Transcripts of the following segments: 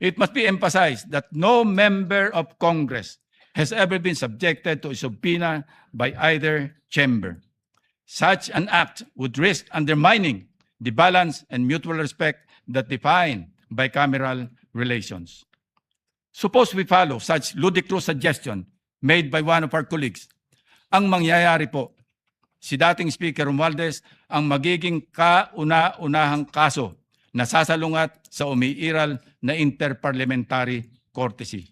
It must be emphasized that no member of Congress has ever been subjected to a subpoena by either chamber. Such an act would risk undermining the balance and mutual respect that define bicameral relations. Suppose we follow such ludicrous suggestion made by one of our colleagues. Ang mangyayari po, si dating Speaker Romualdez ang magiging kauna-unahang kaso na sasalungat sa umiiral na interparliamentary courtesy.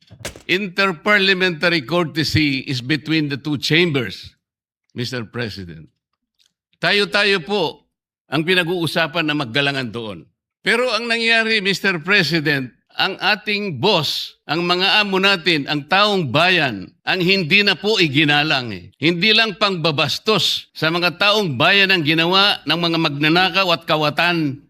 Interparliamentary courtesy is between the two chambers, Mr. President. Tayo-tayo po ang pinag-uusapan na maggalangan doon. Pero ang nangyari, Mr. President, ang ating boss, ang mga amo natin, ang taong bayan, ang hindi na po iginalang. Hindi lang pangbabastos sa mga taong bayan ang ginawa ng mga magnanakaw at kawatan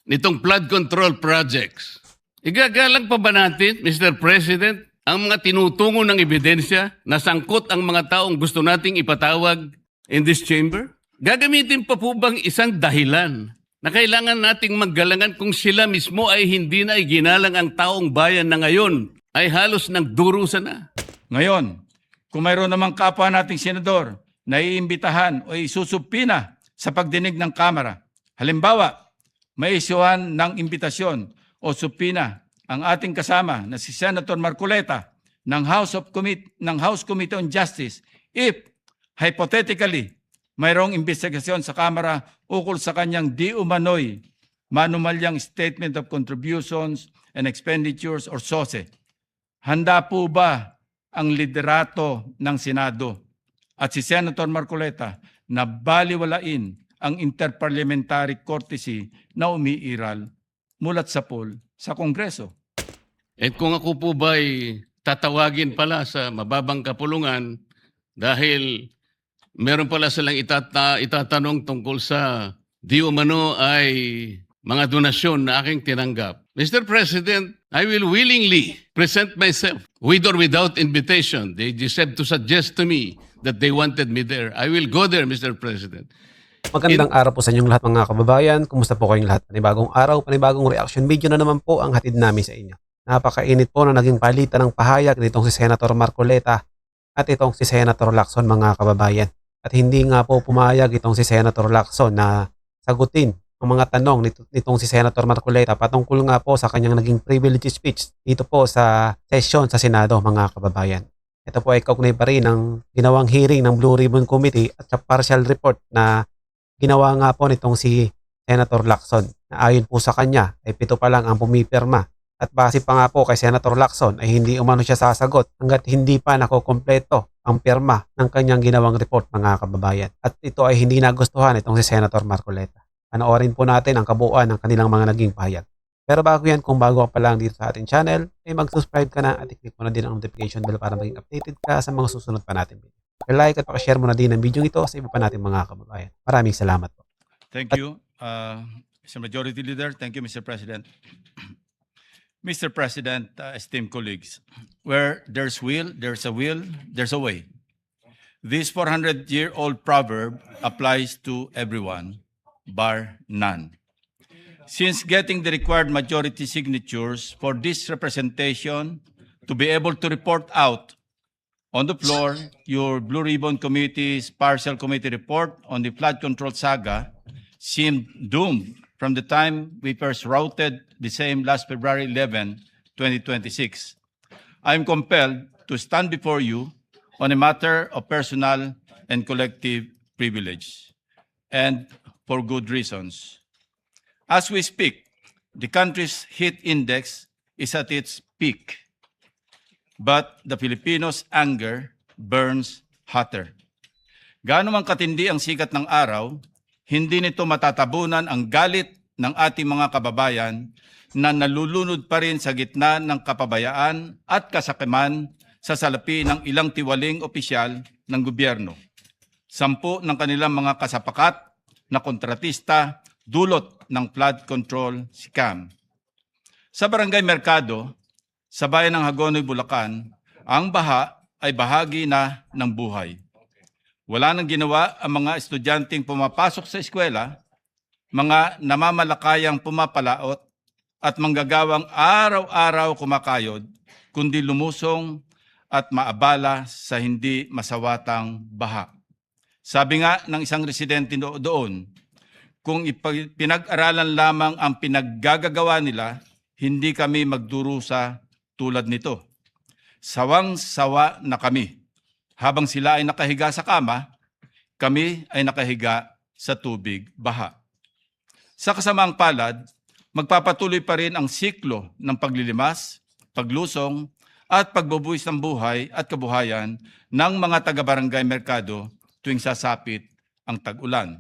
nitong flood control projects. Igagalang pa ba natin, Mr. President, ang mga tinutungo ng ebidensya na sangkot ang mga taong gusto nating ipatawag in this chamber? Gagamitin pa po bang isang dahilan na kailangan nating maggalangan kung sila mismo ay hindi na iginalang ang taong bayan na ngayon ay halos nagdurusa na? Ngayon, kung mayroon namang kapwa nating senador na iimbitahan o isusupina sa pagdinig ng Kamara, halimbawa, may isyuhan ng imbitasyon o supina ang ating kasama na si Senator Marcoleta ng House Committee on Justice if, hypothetically, mayroong investigasyon sa Kamara ukol sa kanyang di umano'y manumalyang Statement of Contributions and Expenditures or SOSE. Handa po ba ang liderato ng Senado at si Senator Marcoleta na baliwalain ang interparliamentary courtesy na umiiral mulat sa pool sa Kongreso? At kung ako po ba'y tatawagin pala sa mababang kapulungan dahil meron pala silang itatanong tungkol sa di umano ay mga donasyon na aking tinanggap. Mr. President, I will willingly present myself with or without invitation. They just have to suggest to me that they wanted me there. I will go there, Mr. President. Magandang araw po sa inyong lahat mga kababayan. Kumusta po kayong lahat? Panibagong araw, panibagong reaction video na naman po ang hatid namin sa inyo. Napakainit po na naging palitan ng pahayag nitong si Senator Marcoleta at itong si Senator Lacson mga kababayan. At hindi nga po pumayag itong si Senator Lacson na sagutin ang mga tanong nitong si Senator Marcoleta patungkol nga po sa kanyang naging privilege speech dito po sa session sa Senado mga kababayan. Ito po ay kaugnay pa rin ng ginawang hearing ng Blue Ribbon Committee at sa partial report na ginawa nga po nitong si Senator Lacson na ayon po sa kanya ay 7 pa lang ang pumipirma at base pa nga po kay Senator Lacson ay hindi umano siya sasagot hanggat hindi pa nakokompleto ang pirma ng kanyang ginawang report mga kababayan. At ito ay hindi nagustuhan itong si Senator Marcoleta. Panoorin po natin ang kabuuan ng kanilang mga naging pahayag. Pero bago yan, kung bago ka pa lang dito sa ating channel, ay mag-subscribe ka na at i-click mo na din ang notification bell para maging updated ka sa mga susunod pa natin video. I-like at pakishare mo na din ang video ito sa iba pa natin mga kababayan. Maraming salamat po. Thank you, Mr. Majority Leader. Thank you, Mr. President. Mr. President, esteemed colleagues, where there's will, there's a way. This 400-year-old proverb applies to everyone, bar none. Since getting the required majority signatures for this representation to be able to report out on the floor your Blue Ribbon Committee's partial committee report on the flood control saga seemed doomed from the time we first routed the same last February 11, 2026. I am compelled to stand before you on a matter of personal and collective privilege, and for good reasons. As we speak, the country's heat index is at its peak, but the Filipinos' anger burns hotter. Gaano man katindi ang sikat ng araw, hindi nito matatabunan ang galit ng ating mga kababayan na nalulunod pa rin sa gitna ng kapabayaan at kasakiman sa salapi ng ilang tiwaling opisyal ng gobyerno. 10 ng kanilang mga kasapakat na kontratista dulot ng flood control scam. Sa Barangay Mercado, sa bayan ng Hagonoy, Bulacan, ang baha ay bahagi na ng buhay. Wala nang ginawa ang mga estudyanteng pumapasok sa eskwela, mga namamalakayang pumapalaot, at manggagawang araw-araw kumakayod, kundi lumusong at maabala sa hindi masawatang baha. Sabi nga ng isang residente doon, kung pinag-aralan lamang ang pinaggagawa nila, hindi kami magdurusa tulad nito. Sawang-sawa na kami. Habang sila ay nakahiga sa kama, kami ay nakahiga sa tubig baha. Sa kasamaang palad, magpapatuloy pa rin ang siklo ng paglilimas, paglusong, at pagbubuwis ng buhay at kabuhayan ng mga taga-barangay Mercado tuwing sasapit ang tag-ulan.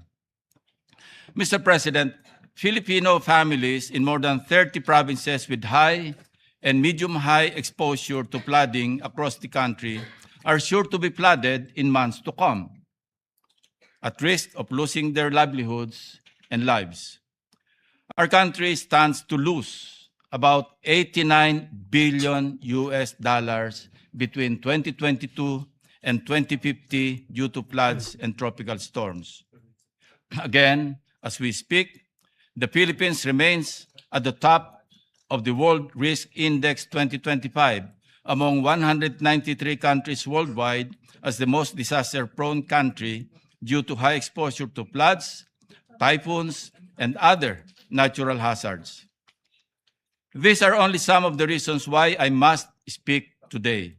Mr. President, Filipino families in more than 30 provinces with high and medium-high exposure to flooding across the country are sure to be flooded in months to come, at risk of losing their livelihoods and lives. Our country stands to lose about $89 billion between 2022 and 2050 due to floods and tropical storms. Again, as we speak, the Philippines remains at the top of the World Risk Index 2025 among 193 countries worldwide as the most disaster-prone country due to high exposure to floods, typhoons, and other natural hazards. These are only some of the reasons why I must speak today.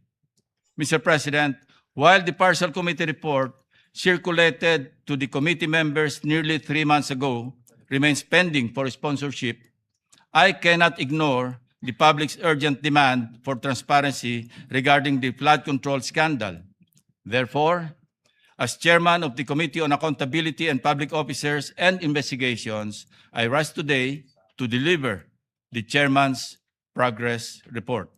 Mr. President, while the partial committee report circulated to the committee members nearly 3 months ago remains pending for sponsorship, I cannot ignore the public's urgent demand for transparency regarding the flood control scandal. Therefore, as chairman of the Committee on Accountability and Public Officers and Investigations, I rise today to deliver the chairman's progress report.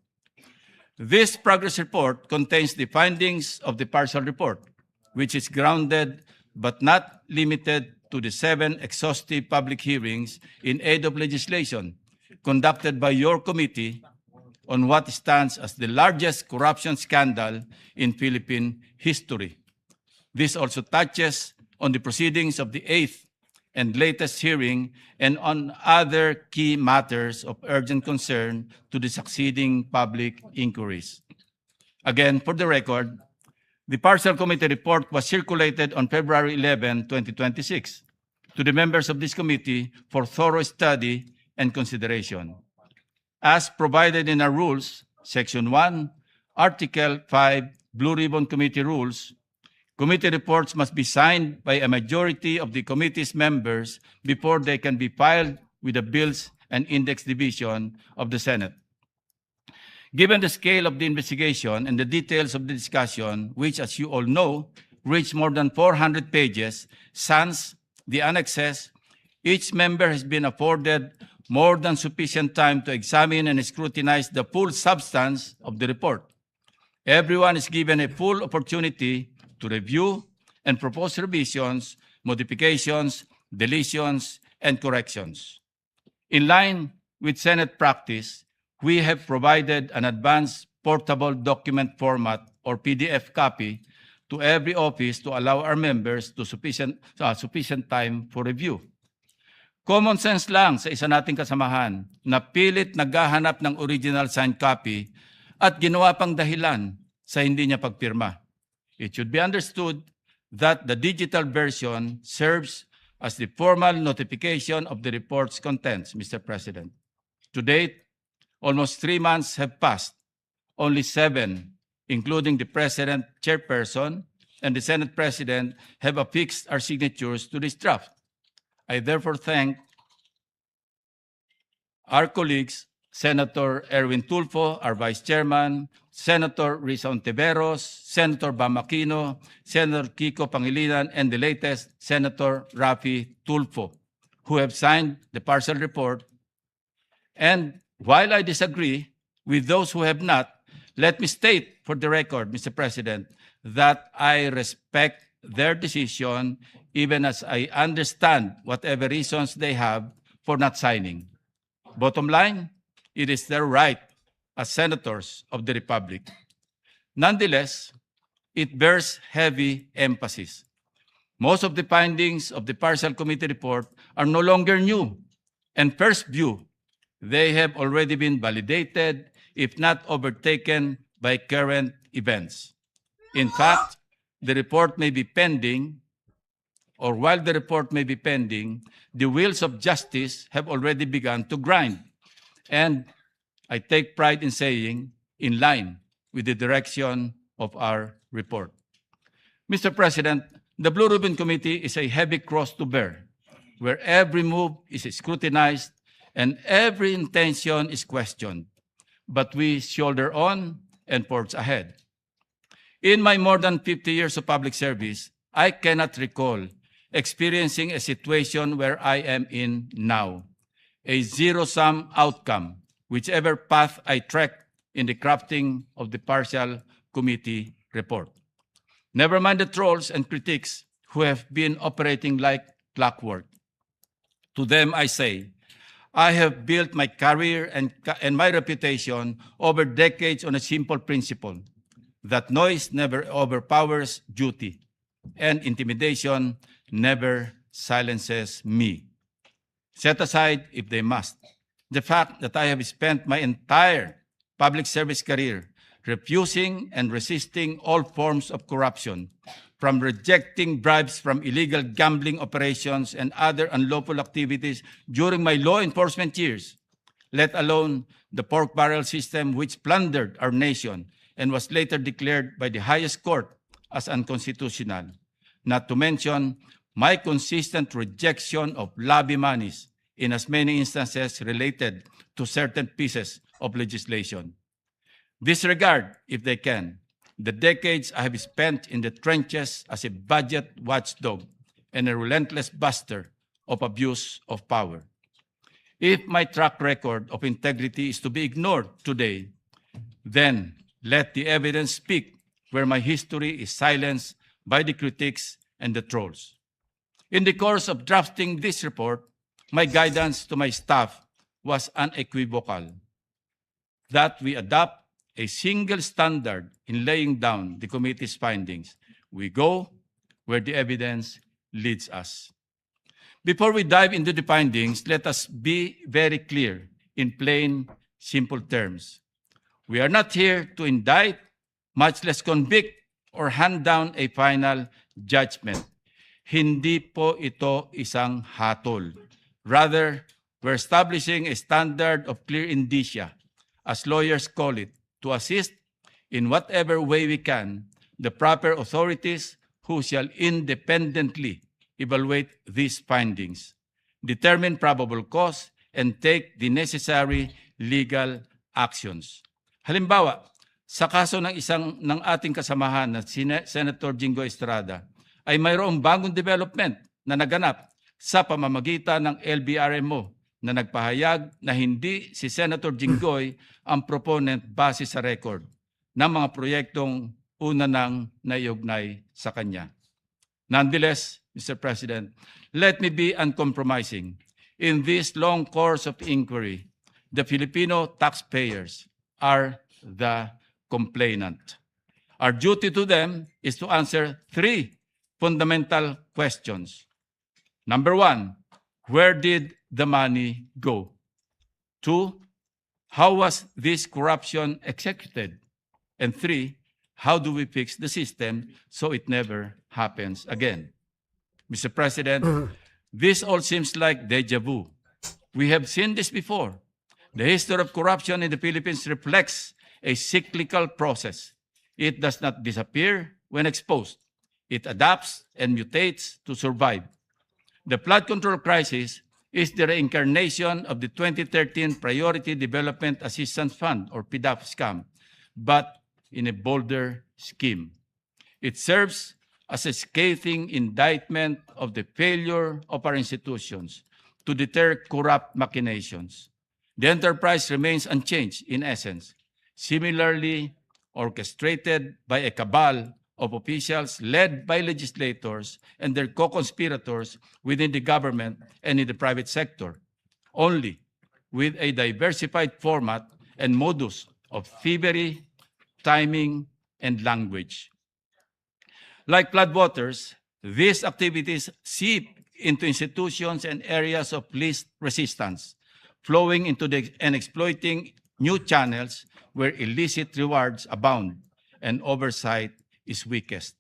This progress report contains the findings of the partial report, which is grounded but not limited to the 7 exhaustive public hearings in aid of legislation conducted by your committee on what stands as the largest corruption scandal in Philippine history. This also touches on the proceedings of the 8th and latest hearing and on other key matters of urgent concern to the succeeding public inquiries. Again, for the record, the partial committee report was circulated on February 11, 2026 to the members of this committee for thorough study and consideration. As provided in our rules, Section 1, Article 5, Blue Ribbon Committee Rules, committee reports must be signed by a majority of the committee's members before they can be filed with the Bills and Index Division of the Senate. Given the scale of the investigation and the details of the discussion, which, as you all know, reached more than 400 pages, sans the annexes, each member has been afforded more than sufficient time to examine and scrutinize the full substance of the report. Everyone is given a full opportunity to review and propose revisions, modifications, deletions, and corrections. In line with Senate practice, we have provided an advanced portable document format or PDF copy to every office to allow our members to sufficient time for review. Common sense lang sa isa nating kasamahan na pilit naghahanap ng original signed copy at ginawa pang dahilan sa hindi niya pagpirma. It should be understood that the digital version serves as the formal notification of the report's contents, Mr. President. To date, almost 3 months have passed. Only 7, including the President, Chairperson, and the Senate President, have affixed our signatures to this draft. I therefore thank our colleagues, Senator Erwin Tulfo, our Vice Chairman, Senator Risa Ontiveros, Senator Bam Aquino, Senator Kiko Pangilinan, and the latest, Senator Rafi Tulfo, who have signed the partial report. And while I disagree with those who have not, let me state for the record, Mr. President, that I respect their decision even as I understand whatever reasons they have for not signing. Bottom line, it is their right as senators of the Republic. Nonetheless, it bears heavy emphasis. Most of the findings of the partial committee report are no longer new and first view They have already been validated, if not overtaken, by current events. In fact, the report may be pending, or while the report may be pending, the wheels of justice have already begun to grind. And I take pride in saying, in line with the direction of our report. Mr. President, the Blue Ribbon Committee is a heavy cross to bear, where every move is scrutinized and every intention is questioned. But we shoulder on and forge ahead. In my more than 50 years of public service, I cannot recall experiencing a situation where I am in now, a zero-sum outcome, whichever path I trek in the crafting of the partial committee report. Never mind the trolls and critics who have been operating like clockwork. To them I say, I have built my career and my reputation over decades on a simple principle, that noise never overpowers duty, and intimidation never silences me. Set aside, if they must, the fact that I have spent my entire public service career refusing and resisting all forms of corruption, from rejecting bribes from illegal gambling operations and other unlawful activities during my law enforcement years, let alone the pork barrel system which plundered our nation and was later declared by the highest court as unconstitutional, not to mention my consistent rejection of lobby monies in as many instances related to certain pieces of legislation. Disregard, if they can, the decades I have spent in the trenches as a budget watchdog and a relentless buster of abuse of power. If my track record of integrity is to be ignored today, then let the evidence speak where my history is silenced by the critics and the trolls. In the course of drafting this report, my guidance to my staff was unequivocal, that we adopt a single standard in laying down the committee's findings. We go where the evidence leads us. Before we dive into the findings, let us be very clear in plain, simple terms. We are not here to indict, much less convict, or hand down a final judgment. Hindi po ito isang hatol. Rather, we're establishing a standard of clear indicia, as lawyers call it, to assist in whatever way we can the proper authorities who shall independently evaluate these findings, determine probable cause, and take the necessary legal actions. Halimbawa, sa kaso ng ating kasamahan na Senator Jingo Estrada, ay mayroong bagong development na naganap sa pamamagitan ng LBRMO na nagpahayag na hindi si Senator Jinggoy ang proponent base sa record ng mga proyektong una nang naiugnay sa kanya. Nonetheless, Mr. President, let me be uncompromising. In this long course of inquiry, the Filipino taxpayers are the complainant. Our duty to them is to answer three fundamental questions. Number one, where did the money go? Two, how was this corruption executed? And three, how do we fix the system so it never happens again? Mr. President, this all seems like deja vu. We have seen this before. The history of corruption in the Philippines reflects a cyclical process. It does not disappear when exposed. It adapts and mutates to survive. The flood control crisis is the reincarnation of the 2013 Priority Development Assistance Fund, or PDAF scam, but in a bolder scheme. It serves as a scathing indictment of the failure of our institutions to deter corrupt machinations. The enterprise remains unchanged in essence, similarly orchestrated by a cabal of officials led by legislators and their co-conspirators within the government and in the private sector, only with a diversified format and modus of thievery, timing, and language. Like floodwaters, these activities seep into institutions and areas of least resistance, flowing into and exploiting new channels where illicit rewards abound and oversight is weakest.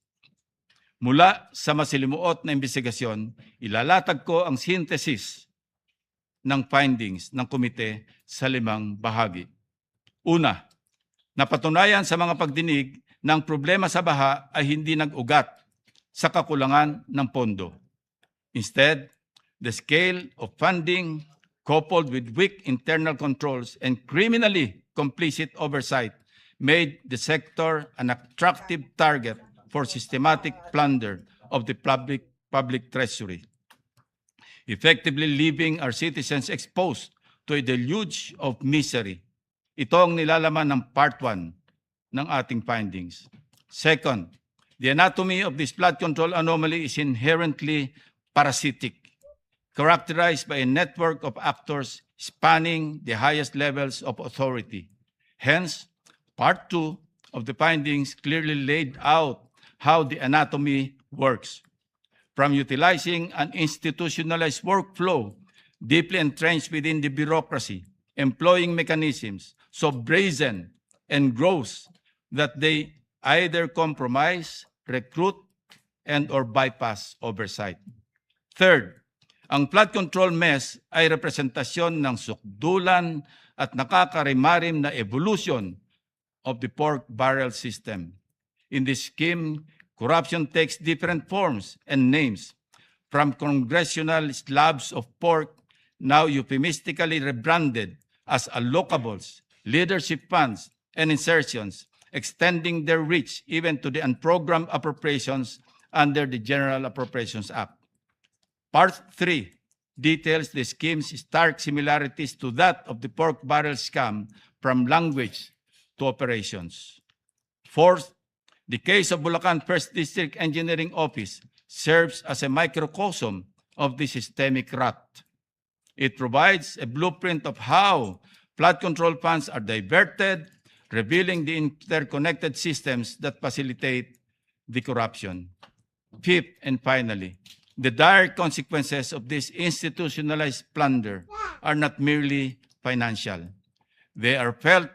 Mula sa masilimuot na investigasyon, ilalatag ko ang synthesis ng findings ng komite sa 5 bahagi. Una, napatunayan sa mga pagdinig na ang problema sa baha ay hindi nag-ugat sa kakulangan ng pondo. Instead, the scale of funding coupled with weak internal controls and criminally complicit oversight made the sector an attractive target for systematic plunder of the public treasury, effectively leaving our citizens exposed to a deluge of misery. Ito ang nilalaman ng Part 1 ng ating findings. Second, the anatomy of this flood control anomaly is inherently parasitic, characterized by a network of actors spanning the highest levels of authority. Hence, Part 2 of the findings clearly laid out how the anatomy works. From utilizing an institutionalized workflow deeply entrenched within the bureaucracy, employing mechanisms so brazen and gross that they either compromise, recruit, and/or bypass oversight. Third, ang flood control mess ay representasyon ng sukdulan at nakakarimarim na evolution of the pork barrel system. In this scheme, corruption takes different forms and names, from congressional slabs of pork, now euphemistically rebranded as allocables, leadership funds, and insertions, extending their reach even to the unprogrammed appropriations under the General Appropriations Act. Part 3 details the scheme's stark similarities to that of the pork barrel scam from language to operations. Fourth, the case of Bulacan First District Engineering Office serves as a microcosm of the systemic rot. It provides a blueprint of how flood control funds are diverted, revealing the interconnected systems that facilitate the corruption. Fifth and finally, the dire consequences of this institutionalized plunder are not merely financial. They are felt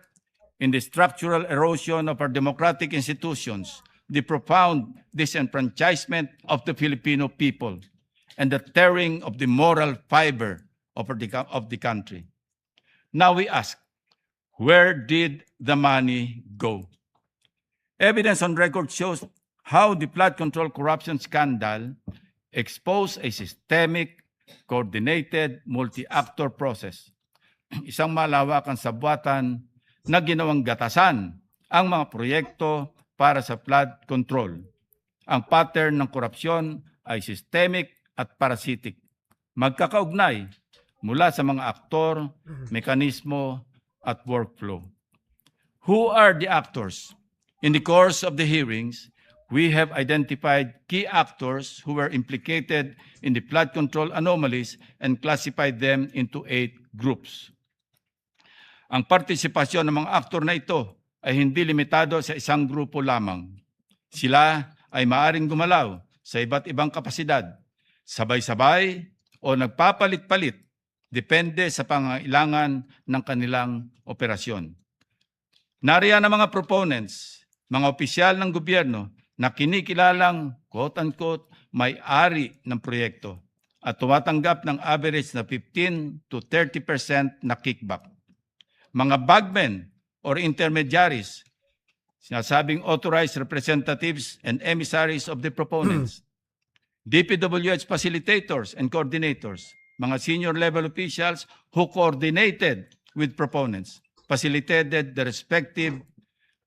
in the structural erosion of our democratic institutions, the profound disenfranchisement of the Filipino people, and the tearing of the moral fiber of the country. Now we ask, where did the money go? Evidence on record shows how the flood control corruption scandal exposed a systemic, coordinated, multi-actor process. Isang malawakang sabwatan na ginawang gatasan ang mga proyekto para sa flood control. Ang pattern ng korupsyon ay systemic at parasitic. Magkakaugnay mula sa mga aktor, mekanismo, at workflow. Who are the actors? In the course of the hearings, we have identified key actors who were implicated in the flood control anomalies and classified them into 8 groups. Ang partisipasyon ng mga aktor na ito ay hindi limitado sa isang grupo lamang. Sila ay maaring gumalaw sa iba't ibang kapasidad, sabay-sabay o nagpapalit-palit, depende sa pangailangan ng kanilang operasyon. Nariyan ang mga proponents, mga opisyal ng gobyerno na kinikilalang quote-unquote may-ari ng proyekto at tumatanggap ng average na 15 to 30% na kickback. Mga bagmen or intermediaries, sinasabing authorized representatives and emissaries of the proponents, DPWH facilitators and coordinators, mga senior level officials who coordinated with proponents, facilitated the respective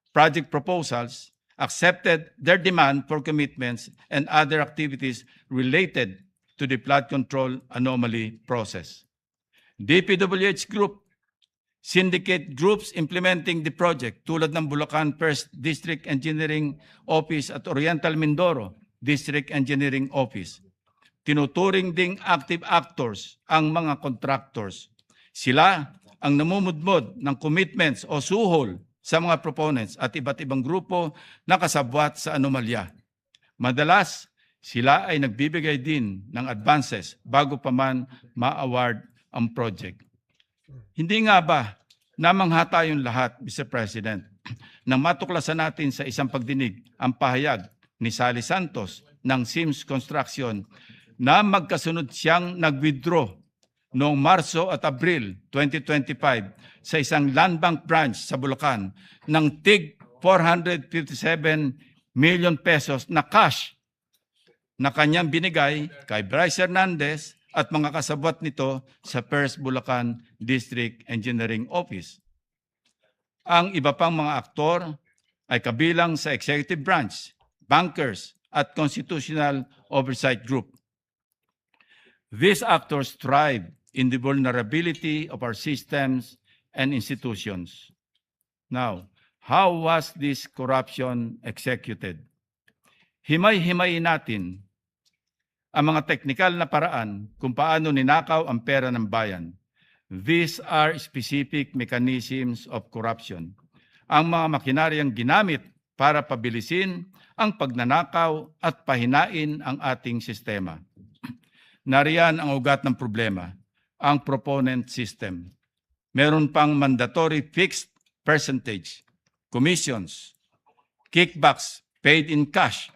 project proposals, accepted their demand for commitments and other activities related to the flood control anomaly process. DPWH Group, syndicate groups implementing the project tulad ng Bulacan First District Engineering Office at Oriental Mindoro District Engineering Office. Tinuturing ding active actors ang mga contractors. Sila ang namumudmod ng commitments o suhol sa mga proponents at iba't ibang grupo na kasabwat sa anomalya. Madalas, sila ay nagbibigay din ng advances bago pa man ma-award ang project. Hindi nga ba namangha tayong lahat, Mr. President, nang matuklasan natin sa isang pagdinig ang pahayag ni Sally Santos ng Sims Construction na magkasunod siyang nag-withdraw noong Marso at Abril 2025 sa isang land bank branch sa Bulacan ng tig 457 million pesos na cash na kanyang binigay kay Bryce Hernandez at mga kasabwat nito sa First Bulacan District Engineering Office. Ang iba pang mga aktor ay kabilang sa executive branch, bankers, at constitutional oversight group. These actors thrive in the vulnerability of our systems and institutions. Now, how was this corruption executed? Himay-himayin natin ang mga teknikal na paraan kung paano ninakaw ang pera ng bayan. These are specific mechanisms of corruption. Ang mga makinaryang ginamit para pabilisin ang pagnanakaw at pahinain ang ating sistema. Nariyan ang ugat ng problema, ang proponent system. Meron pang mandatory fixed percentage, commissions, kickbacks paid in cash,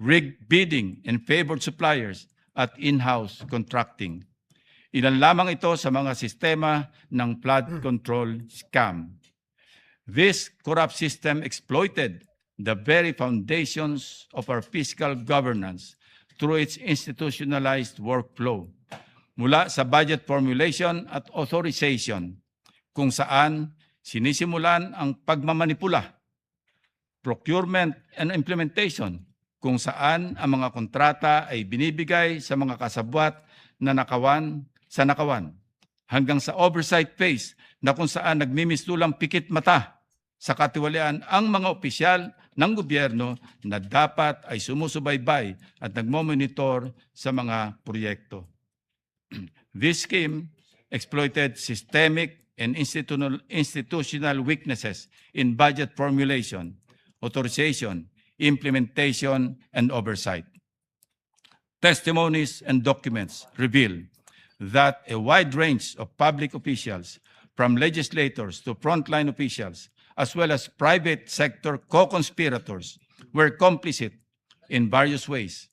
rigged bidding and favored suppliers at in-house contracting. Ilan lamang ito sa mga sistema ng flood control scam. This corrupt system exploited the very foundations of our fiscal governance through its institutionalized workflow, mula sa budget formulation at authorization, kung saan sinisimulan ang pagmamanipula, procurement and implementation, kung saan ang mga kontrata ay binibigay sa mga kasabwat na nakawan, hanggang sa oversight phase na kung saan nagmimistulang pikit mata sa katiwalian ang mga opisyal ng gobyerno na dapat ay sumusubaybay at nagmomonitor sa mga proyekto. This scheme exploited systemic and institutional weaknesses in budget formulation, authorization, implementation, and oversight. Testimonies and documents reveal that a wide range of public officials, from legislators to frontline officials, as well as private sector co-conspirators, were complicit in various ways,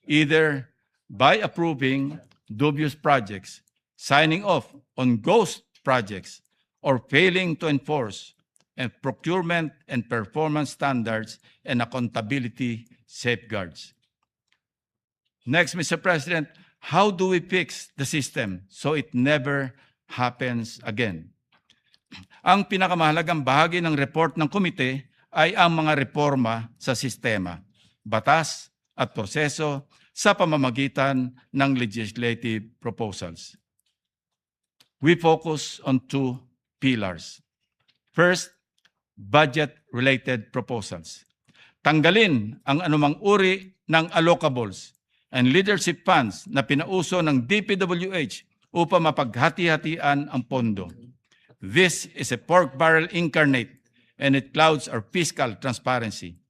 either by approving dubious projects, signing off on ghost projects, or failing to enforce and procurement and performance standards and accountability safeguards. Next, Mr. President, how do we fix the system so it never happens again? Ang pinakamahalagang bahagi ng report ng komite ay ang mga reforma sa sistema, batas at proseso sa pamamagitan ng legislative proposals. We focus on two pillars. First, budget-related proposals. Tanggalin ang anumang uri ng allocables and leadership funds na pinauso ng DPWH upang mapaghati-hatian ang pondo. This is a pork barrel incarnate and it clouds our fiscal transparency.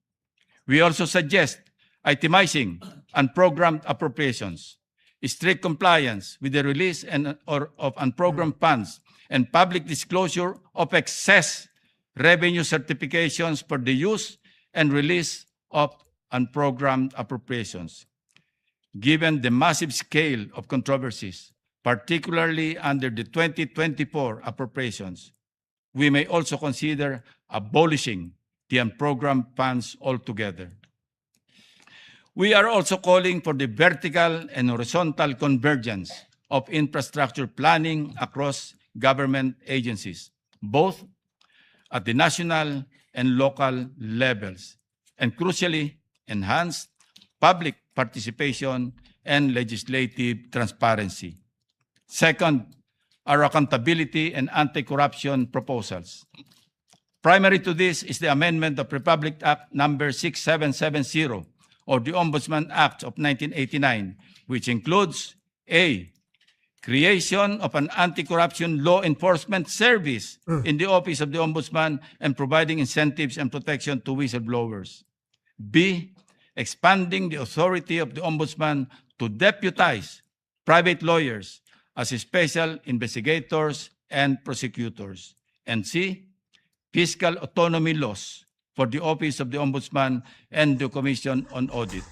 We also suggest itemizing unprogrammed appropriations, strict compliance with the release of unprogrammed funds, and public disclosure of excess revenue certifications for the use and release of unprogrammed appropriations. Given the massive scale of controversies, particularly under the 2024 appropriations, we may also consider abolishing the unprogrammed funds altogether. We are also calling for the vertical and horizontal convergence of infrastructure planning across government agencies, both at the national and local levels, and crucially, enhanced public participation and legislative transparency. Second, our accountability and anti-corruption proposals. Primary to this is the amendment of Republic Act number 6770, or the Ombudsman Act of 1989, which includes A, creation of an anti-corruption law enforcement service in the Office of the Ombudsman and providing incentives and protection to whistleblowers. B, expanding the authority of the Ombudsman to deputize private lawyers as special investigators and prosecutors. And C, fiscal autonomy laws for the Office of the Ombudsman and the Commission on Audit.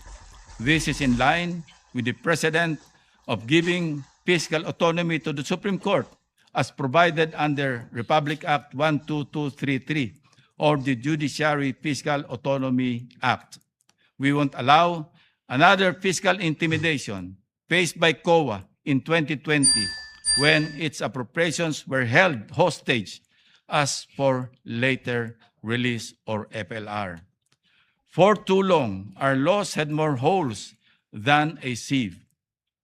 This is in line with the precedent of giving fiscal autonomy to the Supreme Court as provided under Republic Act 12233 or the Judiciary Fiscal Autonomy Act. We won't allow another fiscal intimidation faced by COA in 2020 when its appropriations were held hostage as for later release or FLR. For too long, our laws had more holes than a sieve.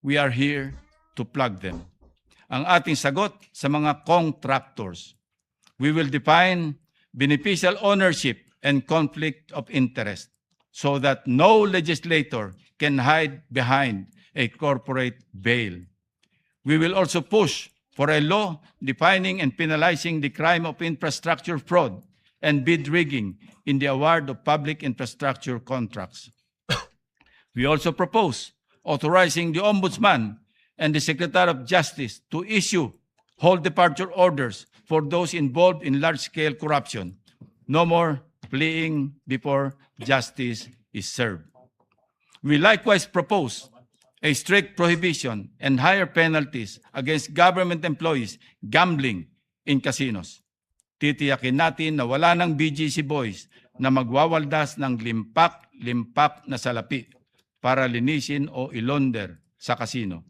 We are here to plug them. Ang ating sagot sa mga contractors. We will define beneficial ownership and conflict of interest so that no legislator can hide behind a corporate veil. We will also push for a law defining and penalizing the crime of infrastructure fraud and bid rigging in the award of public infrastructure contracts. We also propose authorizing the Ombudsman and the Secretary of Justice to issue whole departure orders for those involved in large-scale corruption. No more fleeing before justice is served. We likewise propose a strict prohibition and higher penalties against government employees gambling in casinos. Titiyakin natin na wala ng BGC boys na magwawaldas ng limpak na salapi para linisin o ilonder sa kasino.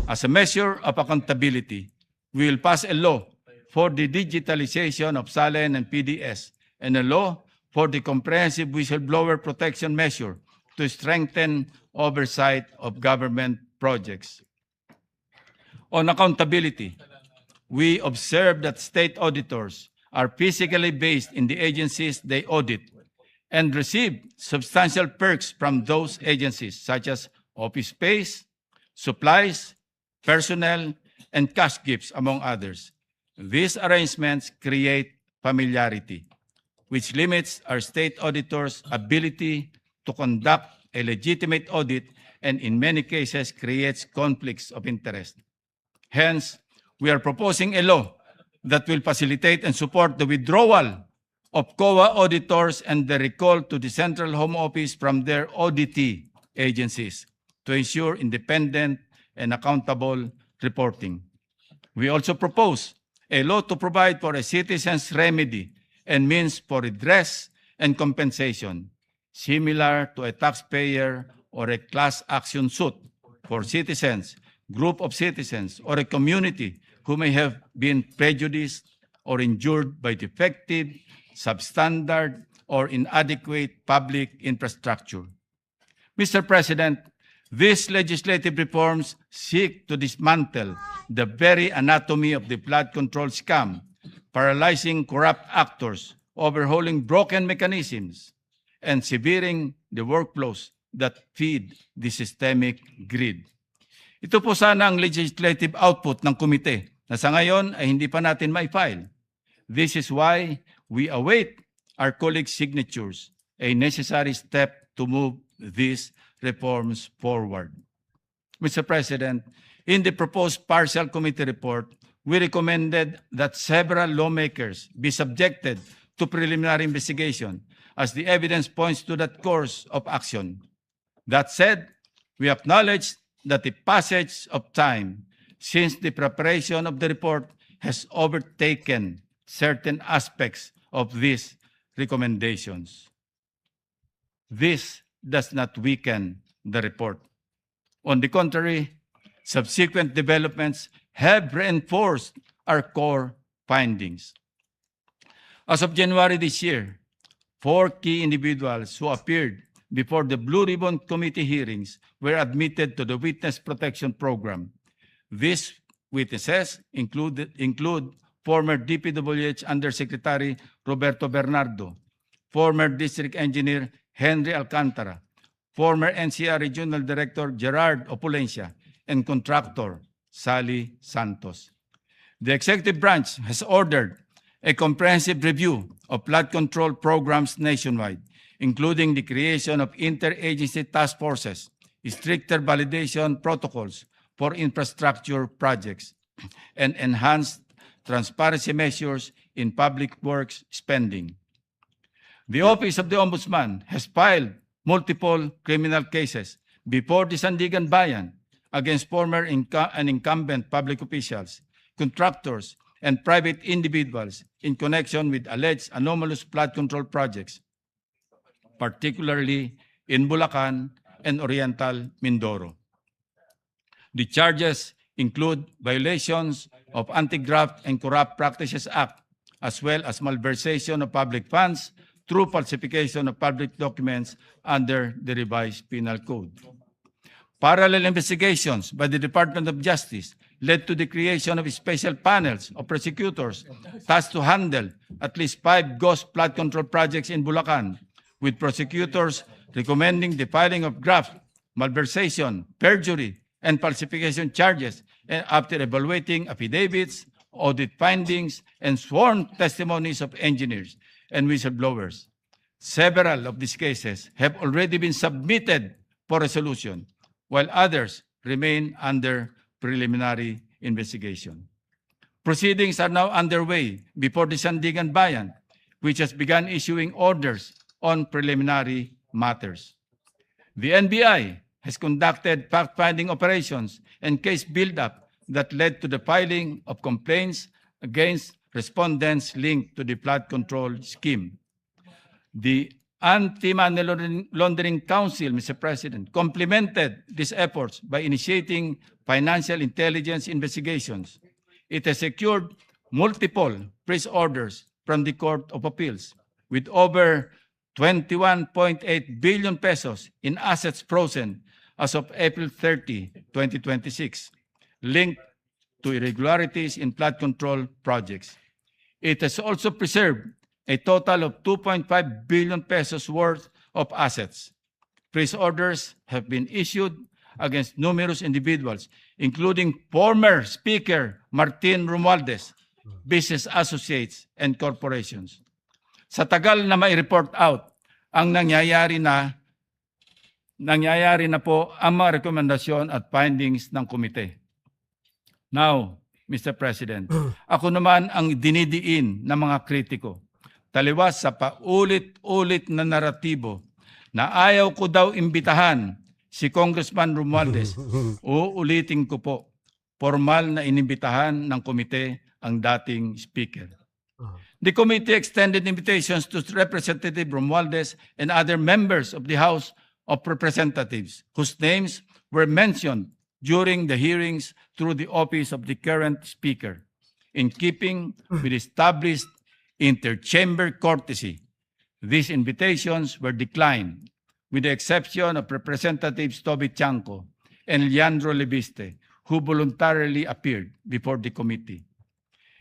As a measure of accountability, we will pass a law for the digitalization of SALEN and PDS and a law for the comprehensive whistleblower protection measure to strengthen oversight of government projects. On accountability, we observe that state auditors are physically based in the agencies they audit and receive substantial perks from those agencies such as office space, supplies, personnel, and cash gifts, among others. These arrangements create familiarity, which limits our state auditors' ability to conduct a legitimate audit and in many cases creates conflicts of interest. Hence, we are proposing a law that will facilitate and support the withdrawal of COA auditors and the recall to the Central Home Office from their auditee agencies to ensure independent and accountable reporting. We also propose a law to provide for a citizen's remedy and means for redress and compensation, similar to a taxpayer or a class action suit for citizens, group of citizens, or a community who may have been prejudiced or injured by defective, substandard, or inadequate public infrastructure. Mr. President, these legislative reforms seek to dismantle the very anatomy of the flood control scam, paralyzing corrupt actors, overhauling broken mechanisms, and severing the workflows that feed the systemic greed. Ito po sana ang legislative output ng komite na sa ngayon ay hindi pa natin ma-file. This is why we await our colleagues' signatures, a necessary step to move these reforms forward. Mr. President, in the proposed partial committee report, we recommended that several lawmakers be subjected to preliminary investigation as the evidence points to that course of action. That said, we acknowledge that the passage of time since the preparation of the report has overtaken certain aspects of these recommendations. This does not weaken the report. On the contrary, subsequent developments have reinforced our core findings. As of January this year, 4 key individuals who appeared before the Blue Ribbon Committee hearings were admitted to the Witness Protection Program. These witnesses include former DPWH Undersecretary Roberto Bernardo, former District Engineer Henry Alcantara, former NCR Regional Director Gerard Opulencia, and contractor Sally Santos. The executive branch has ordered a comprehensive review of flood control programs nationwide, including the creation of interagency task forces, stricter validation protocols for infrastructure projects, and enhanced transparency measures in public works spending. The Office of the Ombudsman has filed multiple criminal cases before the Sandigan Bayan against former and incumbent public officials, contractors, and private individuals in connection with alleged anomalous flood control projects, particularly in Bulacan and Oriental Mindoro. The charges include violations of Anti-Graft and Corrupt Practices Act, as well as malversation of public funds through falsification of public documents under the revised penal code. Parallel investigations by the Department of Justice led to the creation of special panels of prosecutors tasked to handle at least 5 ghost flood control projects in Bulacan, with prosecutors recommending the filing of graft, malversation, perjury, and falsification charges after evaluating affidavits, audit findings, and sworn testimonies of engineers and whistleblowers. Several of these cases have already been submitted for resolution, while others remain under preliminary investigation. Proceedings are now underway before the Sandigan Bayan, which has begun issuing orders on preliminary matters. The NBI has conducted fact-finding operations and case build-up that led to the filing of complaints against respondents linked to the flood control scheme. The Anti-Money Laundering Council, Mr. President, complemented these efforts by initiating financial intelligence investigations. It has secured multiple freeze orders from the Court of Appeals, with over 21.8 billion pesos in assets frozen as of April 30, 2026, linked to irregularities in flood control projects. It has also preserved a total of 2.5 billion pesos worth of assets. Freeze orders have been issued against numerous individuals, including former Speaker Martin Romualdez, business associates, and corporations. Sa tagal na mai-report out ang nangyayari na po ang mga rekomendasyon at findings ng komite. Now, Mr. President, ako naman ang dinidiin ng mga kritiko, taliwas sa paulit-ulit na naratibo na ayaw ko daw imbitahan si Congressman Romualdez. Uulitin ko po, formal na inimbitahan ng komite ang dating speaker. The committee extended invitations to Representative Romualdez and other members of the House of Representatives whose names were mentioned during the hearings through the office of the current speaker, in keeping with established interchamber courtesy. These invitations were declined, with the exception of Representatives Toby Chanco and Leandro Lebiste, who voluntarily appeared before the committee.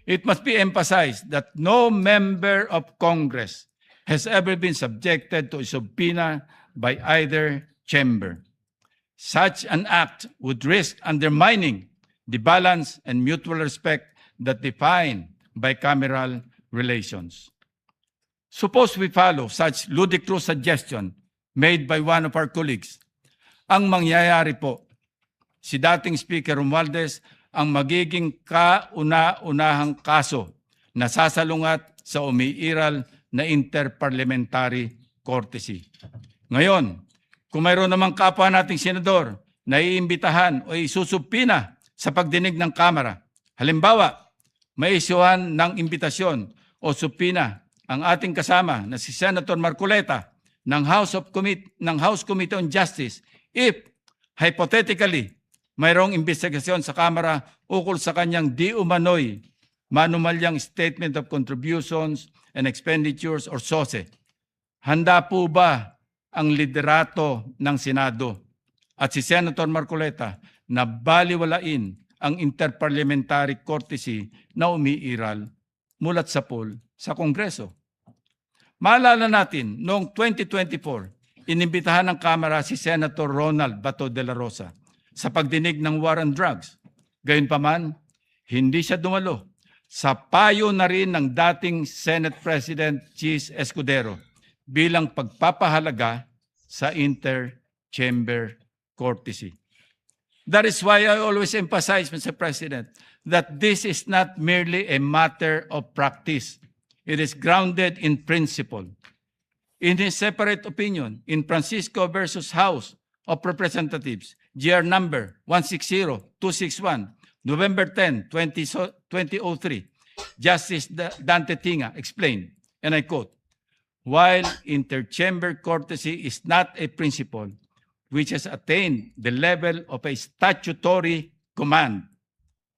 It must be emphasized that no member of Congress has ever been subjected to a subpoena by either chamber. Such an act would risk undermining the balance and mutual respect that define bicameral relations. Suppose we follow such ludicrous suggestion made by one of our colleagues. Ang mangyayari po, si dating Speaker Romualdez ang magiging kauna-unahang kaso na sasalungat sa umiiral na interparliamentary courtesy. Ngayon, kung mayroon namang kapwa nating senador na iimbitahan o isusubpina sa pagdinig ng Kamara, halimbawa, may isyuhan ng imbitasyon o subpina ang ating kasama na si Senator Marcoleta ng House Committee on Justice if, hypothetically, mayroong investigasyon sa Kamara ukol sa kanyang di umano'y manumalyang Statement of Contributions and Expenditures or SOSE. Handa po ba ang liderato ng Senado at si Senator Marcoleta na baliwalain ang interparliamentary courtesy na umiiral mulat sa pool sa Kongreso? Maalala natin, noong 2024, inimbitahan ng Kamara si Senator Ronald Bato de la Rosa sa pagdinig ng war on drugs. Gayunpaman, hindi siya dumalo. Sa payo na rin ng dating Senate President Chis Escudero bilang pagpapahalaga sa inter-chamber courtesy. That is why I always emphasize, Mr. President, that this is not merely a matter of practice. It is grounded in principle. In his separate opinion, in Francisco versus House of Representatives, GR number 160261, November 10, 2003, Justice Dante Tinga explained, and I quote, "While interchamber courtesy is not a principle which has attained the level of a statutory command,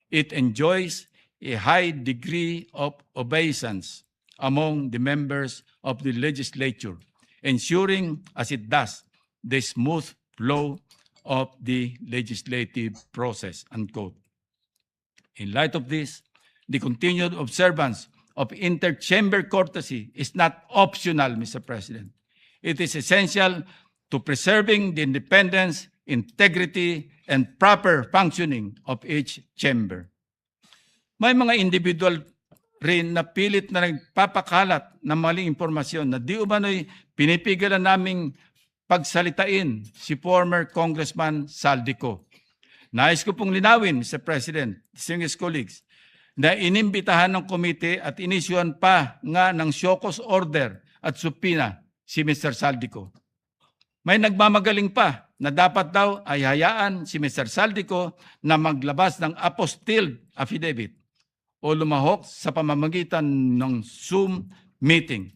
it enjoys a high degree of obeisance among the members of the legislature, ensuring, as it does, the smooth flow of the legislative process," unquote. In light of this, the continued observance of interchamber courtesy is not optional, Mr. President. It is essential to preserving the independence, integrity, and proper functioning of each chamber. May mga individual rin na pilit na nagpapakalat ng maling impormasyon na di umano'y pinipigilan naming pagsalitain si former Congressman Saldico. Nais ko pong linawin, Mr. President, distinguished colleagues, na inimbitahan ng komite at inisyuhan pa nga ng show cause order at subpoena si Mr. Saldico. May nagmamagaling pa na dapat daw ay hayaan si Mr. Saldico na maglabas ng apostilled affidavit o lumahok sa pamamagitan ng Zoom meeting.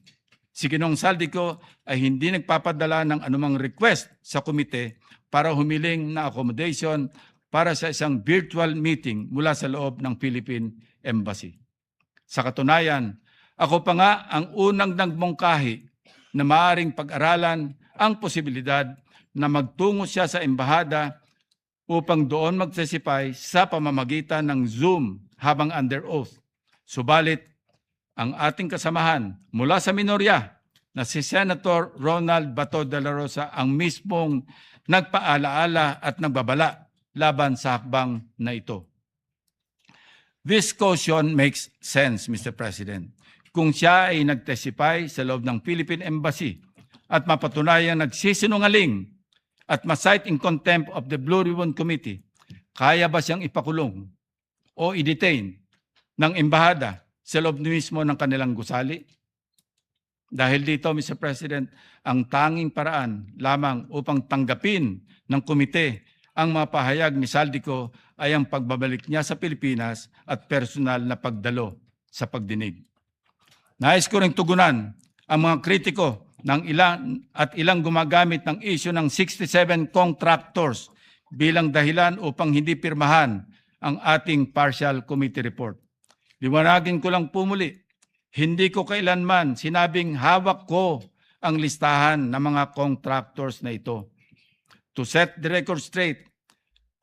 Si Ginoong Saldico ay hindi nagpapadala ng anumang request sa komite para humiling na accommodation para sa isang virtual meeting mula sa loob ng Philippine Embassy. Sa katunayan, ako pa nga ang unang nagmungkahi na maaaring pag-aralan ang posibilidad na magtungo siya sa embahada upang doon mag-testify sa pamamagitan ng Zoom habang under oath. Subalit, ang ating kasamahan mula sa minorya na si Senator Ronald Bato de la Rosa ang mismong nagpaalaala at nagbabala laban sa hakbang na ito. This caution makes sense, Mr. President. Kung siya ay nag-testify sa loob ng Philippine Embassy at mapatunayang nagsisinungaling at ma-cite in contempt of the Blue Ribbon Committee, kaya ba siyang ipakulong o i-detain ng embahada sa loob mismo ng kanilang gusali? Dahil dito, Mr. President, ang tanging paraan lamang upang tanggapin ng komite ang mga pahayag ni Saldico ay ang pagbabalik niya sa Pilipinas at personal na pagdalo sa pagdinig. Nais ko ring tugunan ang mga kritiko ng ilang gumagamit ng issue ng 67 contractors bilang dahilan upang hindi pirmahan ang ating partial committee report. Liwanagin ko lang po muli, hindi ko kailanman sinabing hawak ko ang listahan ng mga contractors na ito. To set the record straight,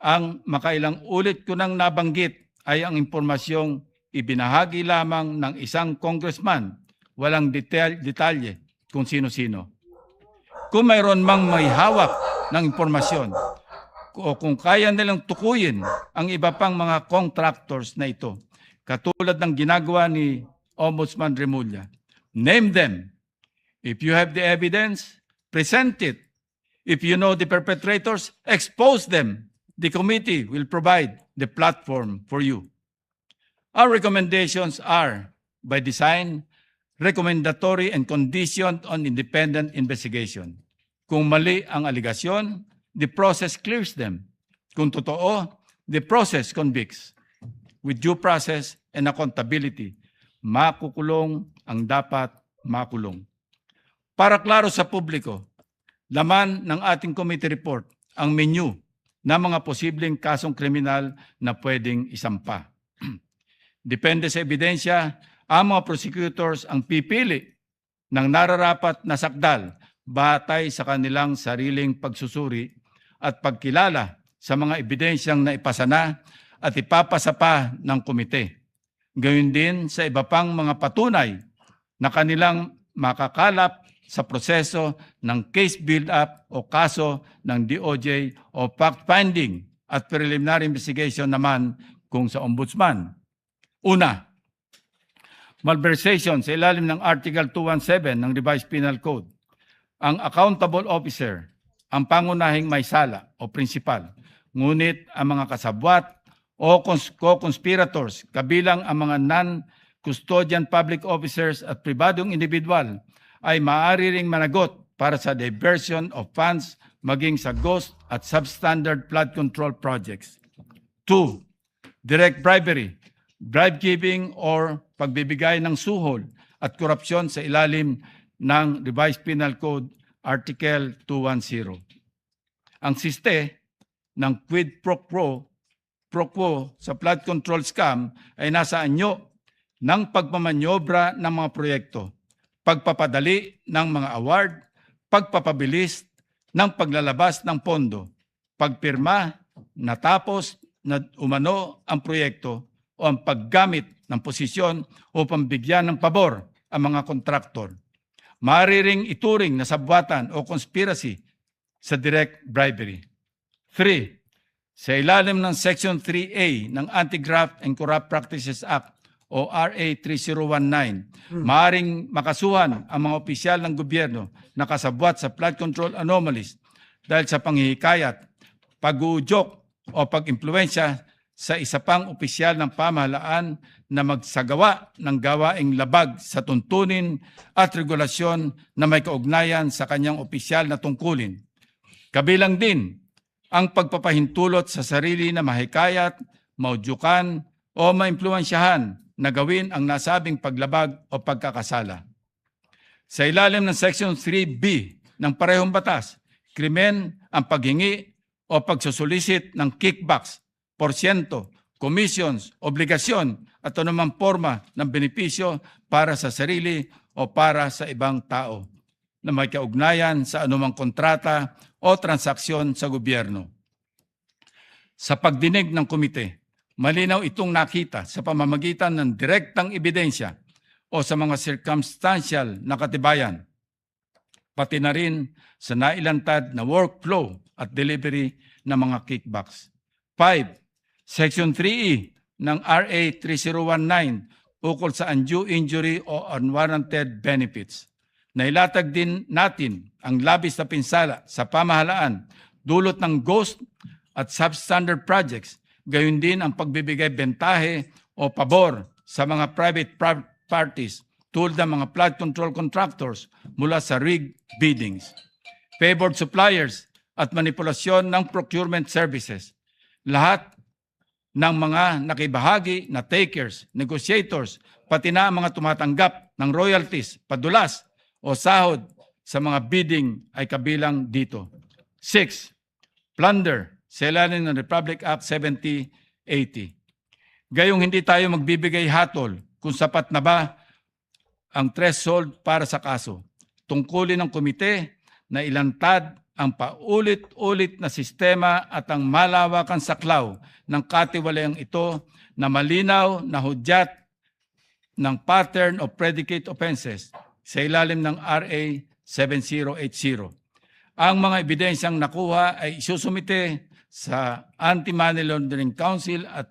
ang makailang ulit ko nang nabanggit ay ang impormasyong ibinahagi lamang ng isang congressman, walang detalye kung sino-sino. Kung mayroon mang may hawak ng impormasyon o kung kaya nilang tukuyin ang iba pang mga contractors na ito, katulad ng ginagawa ni Ombudsman Remulla, name them. If you have the evidence, present it. If you know the perpetrators, expose them. The committee will provide the platform for you. Our recommendations are, by design, recommendatory and conditioned on independent investigation. Kung mali ang aligasyon, the process clears them. Kung totoo, the process convicts. With due process and accountability, makukulong ang dapat makulong. Para klaro sa publiko, laman ng ating committee report ang menu ng mga posibleng kasong kriminal na pwedeng isampa. Depende sa ebidensya, ang mga prosecutors ang pipili ng nararapat na sakdal batay sa kanilang sariling pagsusuri at pagkilala sa mga ebidensyang naipasa na at ipapasa pa ng komite. Gayun din sa iba pang mga patunay na kanilang makakalap sa proseso ng case build-up o kaso ng DOJ o fact-finding at preliminary investigation naman kung sa ombudsman. Una, malversation sa ilalim ng Article 217 ng Revised Penal Code. Ang accountable officer, ang pangunahing may sala o principal, Ngunit ang mga kasabwat o co-conspirators, kabilang ang mga non-custodian public officers at pribadong individual, ay maaari ring managot para sa diversion of funds maging sa ghost at substandard flood control projects. 2. Direct bribery, bribe-giving or pagbibigay ng suhol at korupsyon sa ilalim ng Revised Penal Code Article 210. Ang siste ng quid pro quo sa flood control scam ay nasa anyo ng pagmamanyobra ng mga proyekto, pagpapadali ng mga award, pagpapabilis ng paglalabas ng pondo, pagpirma natapos na umano ang proyekto o ang paggamit ng posisyon upang bigyan ng pabor ang mga kontraktor. Maaari ring ituring na sabwatan o conspiracy sa direct bribery. 3. Sa ilalim ng Section 3A ng Anti-Graft and Corrupt Practices Act o RA 3019, maaaring makasuhan ang mga opisyal ng gobyerno na kasabwat sa flood control anomalies dahil sa panghihikayat, pag-uudyok o pag-impluensya sa isa pang opisyal ng pamahalaan na magsagawa ng gawaing labag sa tuntunin at regulasyon na may kaugnayan sa kanyang opisyal na tungkulin. Kabilang din ang pagpapahintulot sa sarili na mahikayat, maudyukan o maimpluwensyahan na gawin ang nasabing paglabag o pagkakasala. Sa ilalim ng Section 3B ng parehong batas, krimen ang paghingi o pagsusulisit ng kickbacks, porsyento, commissions, obligasyon at anumang forma ng benepisyo para sa sarili o para sa ibang tao na may kaugnayan sa anumang kontrata o transaksyon sa gobyerno. Sa pagdinig ng komite, malinaw itong nakita sa pamamagitan ng direktang ebidensya o sa mga circumstantial na katibayan, pati na rin sa nailantad na workflow at delivery ng mga kickbacks. 5. Section 3E ng RA 3019 ukol sa undue injury o unwarranted benefits. Nailatag din natin ang labis na pinsala sa pamahalaan dulot ng ghost at substandard projects, gayon din ang pagbibigay bentahe o pabor sa mga private parties tulad ng mga flood control contractors mula sa rigged biddings, favored suppliers at manipulasyon ng procurement services. Lahat ng mga nakibahagi na takers, negotiators, pati na ang mga tumatanggap ng royalties, padulas o sahod sa mga bidding ay kabilang dito. 6. Plunder sa ilalim ng Republic Act 7080. Gayong hindi tayo magbibigay hatol kung sapat na ba ang threshold para sa kaso. Tungkulin ng komite na ilantad ang paulit-ulit na sistema at ang malawakang saklaw ng katiwalayang ito na malinaw na hudyat ng pattern of predicate offenses sa ilalim ng RA 7080. Ang mga ebidensyang nakuha ay isusumite sa Anti-Money Laundering Council at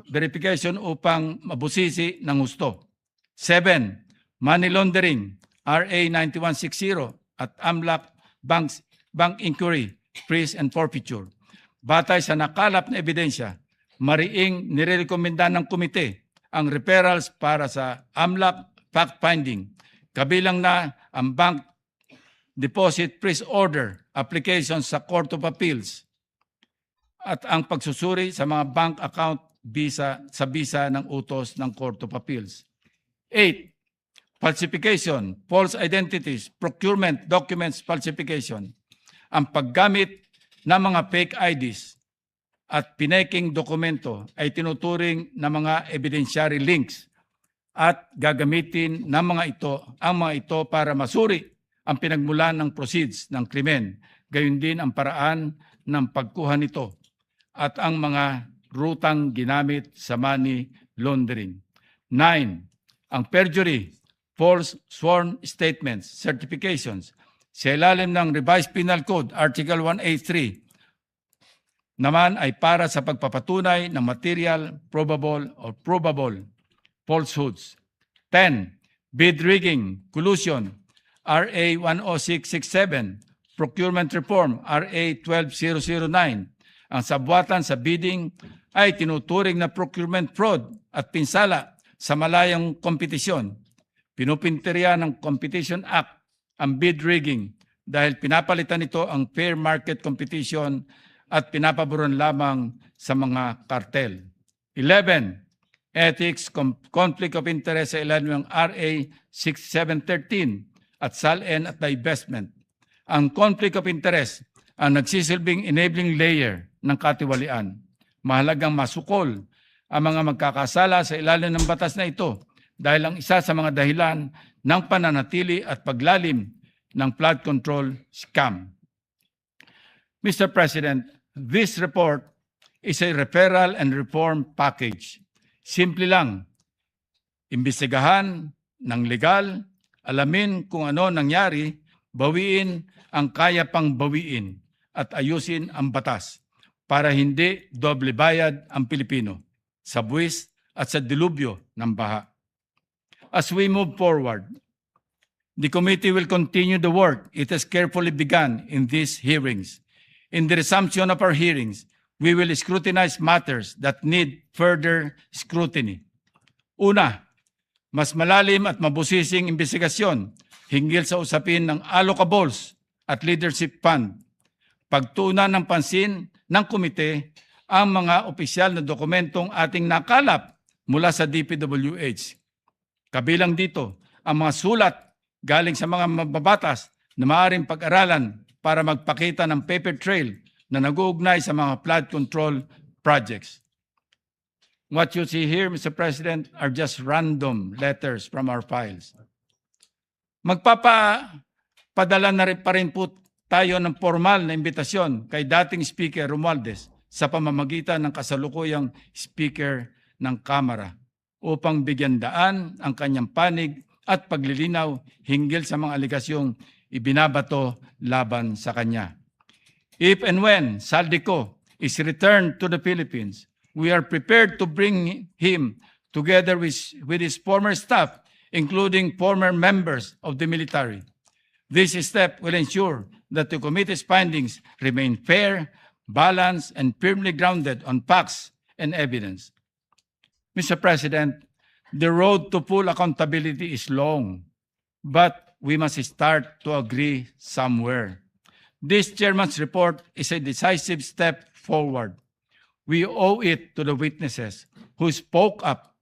verification upang mabusisi ng husto. 7. Money Laundering, RA 9160 at AMLAC Bank Inquiry, Freeze and Forfeiture. Batay sa nakalap na ebidensya, mariing nirekomenda ng komite ang referrals para sa AMLAC fact-finding, kabilang na ang bank deposit freeze order applications sa Court of Appeals at ang pagsusuri sa mga bank account bisa ng utos ng Court of Appeals. 8. Falsification, false identities, procurement documents falsification, ang paggamit ng mga fake IDs at pineking dokumento ay tinuturing na mga evidentiary links at gagamitin ng ang mga ito para masuri ang pinagmulan ng proceeds ng krimen, gayon din ang paraan ng pagkuha nito at ang mga rutang ginamit sa money laundering. 9. Ang perjury, false sworn statements, certifications, sa ilalim ng Revised Penal Code, Article 183, naman ay para sa pagpapatunay ng material, probable falsehoods. 10. Bid rigging, collusion, RA 10667, Procurement Reform, RA 12009. Ang sabwatan sa bidding ay tinuturing na procurement fraud at pinsala sa malayang kompetisyon. Pinupinteriya ng Competition Act ang bid rigging dahil pinapalitan nito ang fair market competition at pinapaboran lamang sa mga kartel. 11. Ethics, conflict of interest sa ilalim ng RA 6713 at SALN at divestment. Ang conflict of interest ang nagsisilbing enabling layer ng katiwalian. Mahalagang masukol ang mga magkakasala sa ilalim ng batas na ito dahil ang isa sa mga dahilan ng pananatili at paglalim ng flood control scam. Mr. President, this report is a referral and reform package. Simple lang, imbestigahan ng legal, alamin kung ano nangyari, bawiin ang kaya pang bawiin at ayusin ang batas para hindi doble bayad ang Pilipino sa buwis at sa dilubyo ng baha. As we move forward, the committee will continue the work it has carefully begun in these hearings. In the resumption of our hearings, we will scrutinize matters that need further scrutiny. Una, mas malalim at mabusising investigasyon hinggil sa usapin ng allocables at leadership fund. Pagtuunan ng pansin ng komite ang mga opisyal na dokumentong ating nakalap mula sa DPWH. Kabilang dito ang mga sulat galing sa mga mababatas na maaaring pag-aralan para magpakita ng paper trail na nag-uugnay sa mga flood control projects. What you see here, Mr. President, are just random letters from our files. Magpapadala na rin pa rin po tayo ng formal na imbitasyon kay dating Speaker Romualdez sa pamamagitan ng kasalukuyang Speaker ng Kamara upang bigyan daan ang kanyang panig at paglilinaw hinggil sa mga aligasyong ibinabato laban sa kanya. If and when Saldico is returned to the Philippines, we are prepared to bring him together with his former staff, including former members of the military. This step will ensure that the committee's findings remain fair, balanced, and firmly grounded on facts and evidence. Mr. President, the road to full accountability is long, but we must start to agree somewhere. This chairman's report is a decisive step forward. We owe it to the witnesses who spoke up,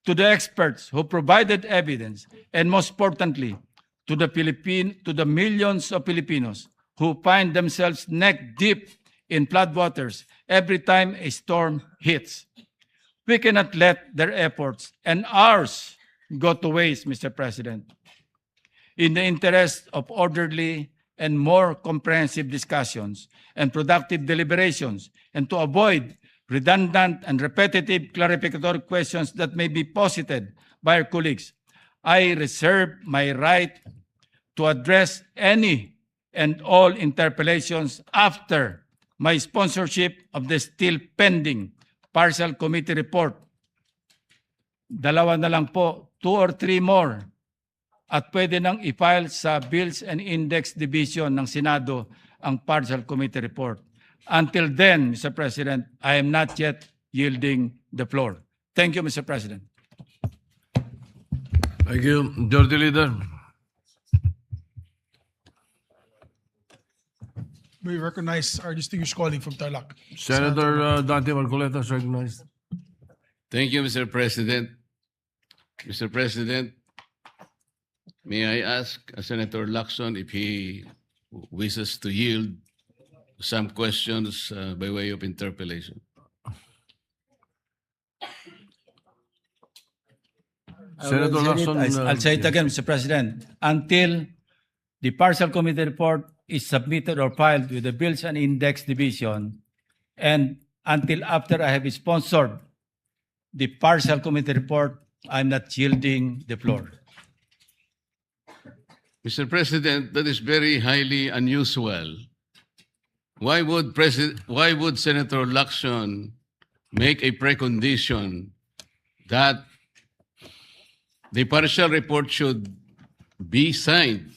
to the experts who provided evidence, and most importantly, to the millions of Filipinos who find themselves neck deep in floodwaters every time a storm hits. We cannot let their efforts and ours go to waste, Mr. President. In the interest of orderly and more comprehensive discussions and productive deliberations, and to avoid redundant and repetitive clarificatory questions that may be posited by our colleagues, I reserve my right to address any and all interpellations after my sponsorship of the still pending partial committee report. Dalawa na lang po, 2 or 3 more. At pwede nang i-file sa Bills and Index Division ng Senado ang partial committee report. Until then, Mr. President, I am not yet yielding the floor. Thank you, Mr. President. Thank you. Majority Leader. We recognize our distinguished colleague from Tarlac. Senator Dante Marcoleta is recognized. Thank you, Mr. President. Mr. President, may I ask Senator Lacson if he wishes to yield some questions by way of interpellation? Senator Lacson, I'll say it again, Mr. President. Until the partial committee report is submitted or filed with the Bills and Index Division, and until after I have sponsored the partial committee report, I'm not yielding the floor. Mr. President, that is very highly unusual. Why would Senator Lacson make a precondition that the partial report should be signed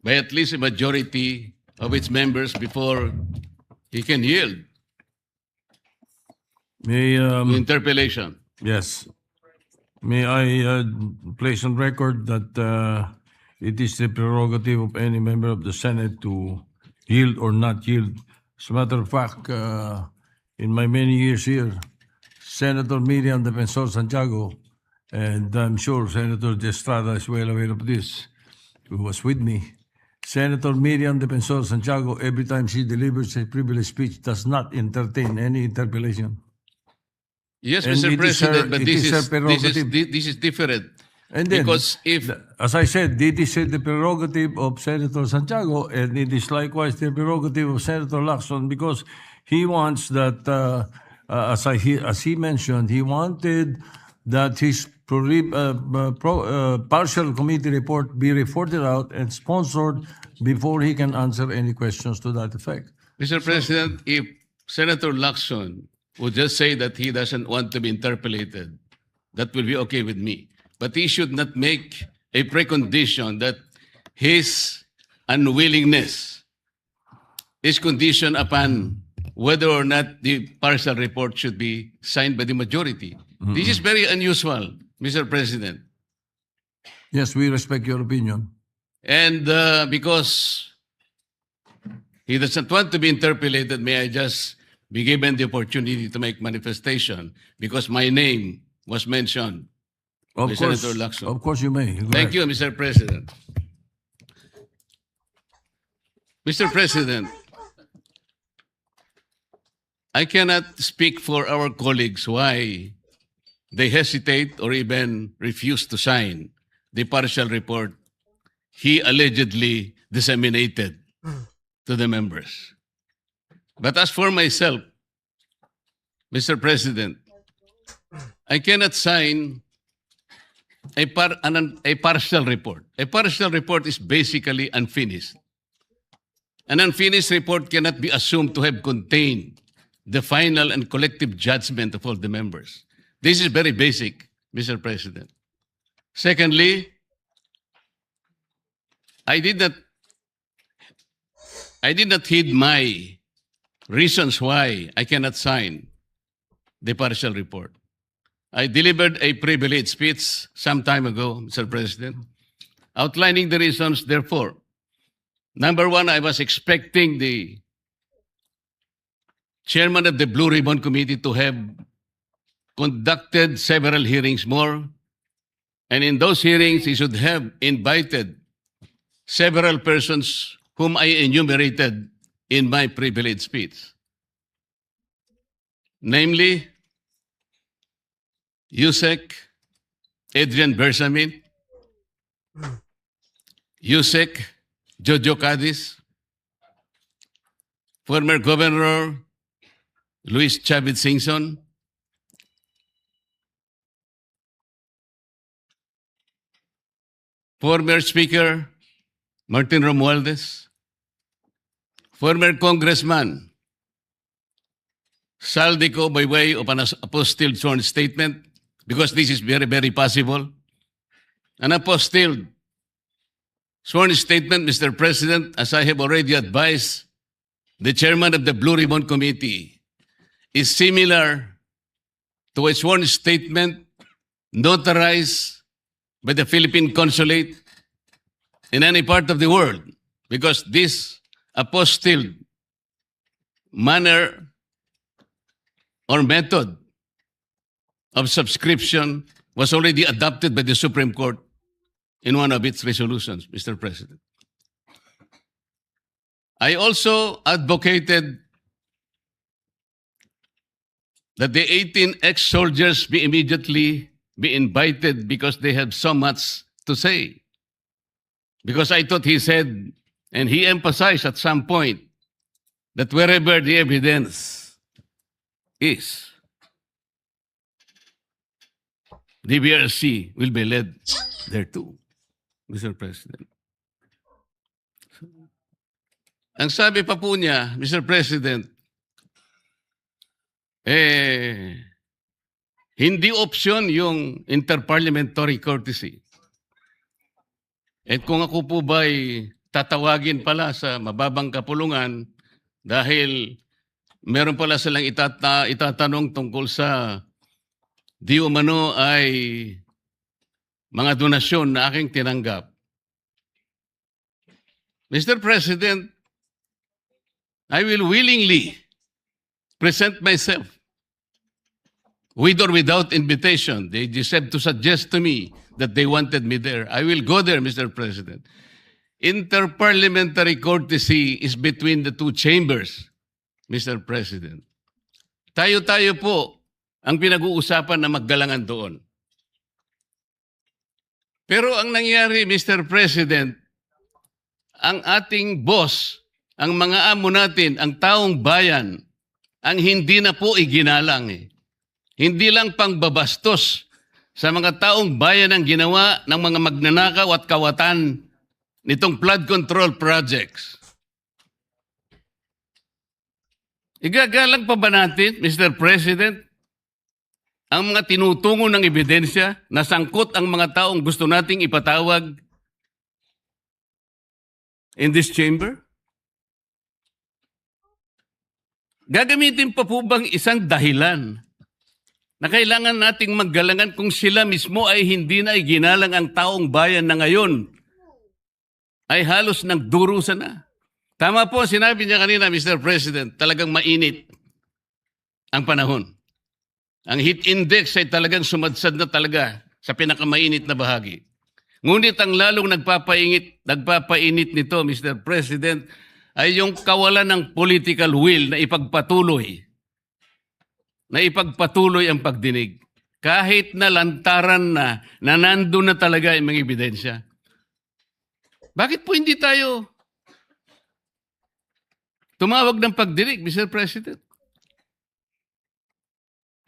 by at least a majority of its members before he can yield May, to interpellation. yes. May I place on record that it is the prerogative of any member of the Senate to yield or not yield. As a matter of fact, in my many years here, Senator Miriam Defensor Santiago, and I'm sure Senator De Estrada is well aware of this, who was with me. Senator Miriam Defensor Santiago, every time she delivers a privileged speech, does not entertain any interpellation. Yes, And Mr. it is President, her- but it this is her is, prerogative. this is different. And then, Because if as I said, it is the prerogative of Senator Santiago, and it is likewise the prerogative of Senator Lacson, because he wants that, as he mentioned, he wanted that his partial committee report be reported out and sponsored before he can answer any questions to that effect. Mr. President, if Senator Lacson would just say that he doesn't want to be interpellated, that will be okay with me. But he should not make a precondition that his unwillingness is conditioned upon whether or not the partial report should be signed by the majority. This is very unusual, Mr. President. Yes, we respect your opinion. And because he doesn't want to be interpellated, may I just be given the opportunity to make manifestation because my name was mentioned. Of By course, Senator Lacson. of course you may. Go Thank ahead. you, Mr. President. Mr. President, I cannot speak for our colleagues why they hesitate or even refuse to sign the partial report he allegedly disseminated to the members. But as for myself, Mr. President, I cannot sign a partial report. A partial report is basically unfinished. An unfinished report cannot be assumed to have contained the final and collective judgment of all the members. This is very basic, Mr. President. Secondly, I did not heed my reasons why I cannot sign the partial report. I delivered a privileged speech some time ago, Mr. President, outlining the reasons, therefore. Number one, I was expecting the chairman of the Blue Ribbon Committee to have conducted several hearings more. And in those hearings, he should have invited several persons whom I enumerated in my privileged speech. Namely, Yusek Adrian Bersamin, Yusek Jojo Cadiz, former Governor Luis Chavez Singson, former Speaker Martin Romualdez, former Congressman Saldico by way of an apostilled sworn statement, because this is very, very possible. An apostilled sworn statement, Mr. President, as I have already advised the chairman of the Blue Ribbon Committee, is similar to a sworn statement notarized by the Philippine Consulate in any part of the world, because this apostilled manner or method of subscription was already adopted by the Supreme Court in one of its resolutions, Mr. President. I also advocated that the 18 ex-soldiers be immediately be invited because they have so much to say. Because I thought he said, and he emphasized at some point, that wherever the evidence is, the BRC will be led thereto, Mr. President. Ang sabi pa po niya, Mr. President, hindi option yung interparliamentary courtesy. At kung ako po ba'y tatawagin pala sa mababang kapulungan dahil meron pala silang itatanong tungkol sa di umano ay mga donasyon na aking tinanggap. Mr. President, I will willingly present myself with or without invitation. They decided to suggest to me that they wanted me there. I will go there, Mr. President. Interparliamentary courtesy is between the two chambers, Mr. President. Tayo-tayo po ang pinag-uusapan na maggalangan doon. Pero ang nangyari, Mr. President, ang ating boss, ang mga amo natin, ang taong bayan, ang hindi na po iginalang eh. Hindi lang pangbabastos sa mga taong bayan ang ginawa ng mga magnanakaw at kawatan nitong flood control projects. Igagalang pa ba natin, Mr. President, ang mga tinutungo ng ebidensya na sangkot ang mga taong gusto nating ipatawag in this chamber? Gagamitin pa po bang isang dahilan na kailangan nating maggalangan kung sila mismo ay hindi na iginalang ang taong bayan na ngayon ay halos nagdurusa na? Tama po, sinabi niya kanina, Mr. President, talagang mainit ang panahon. Ang heat index ay talagang sumadsad na talaga sa pinakamainit na bahagi. Ngunit ang lalong nagpapainit nito, Mr. President, ay yung kawalan ng political will na ipagpatuloy ang pagdinig. Kahit na lantaran na nandun na talaga yung mga ebidensya. Bakit po hindi tayo tumawag ng pagdinig, Mr. President?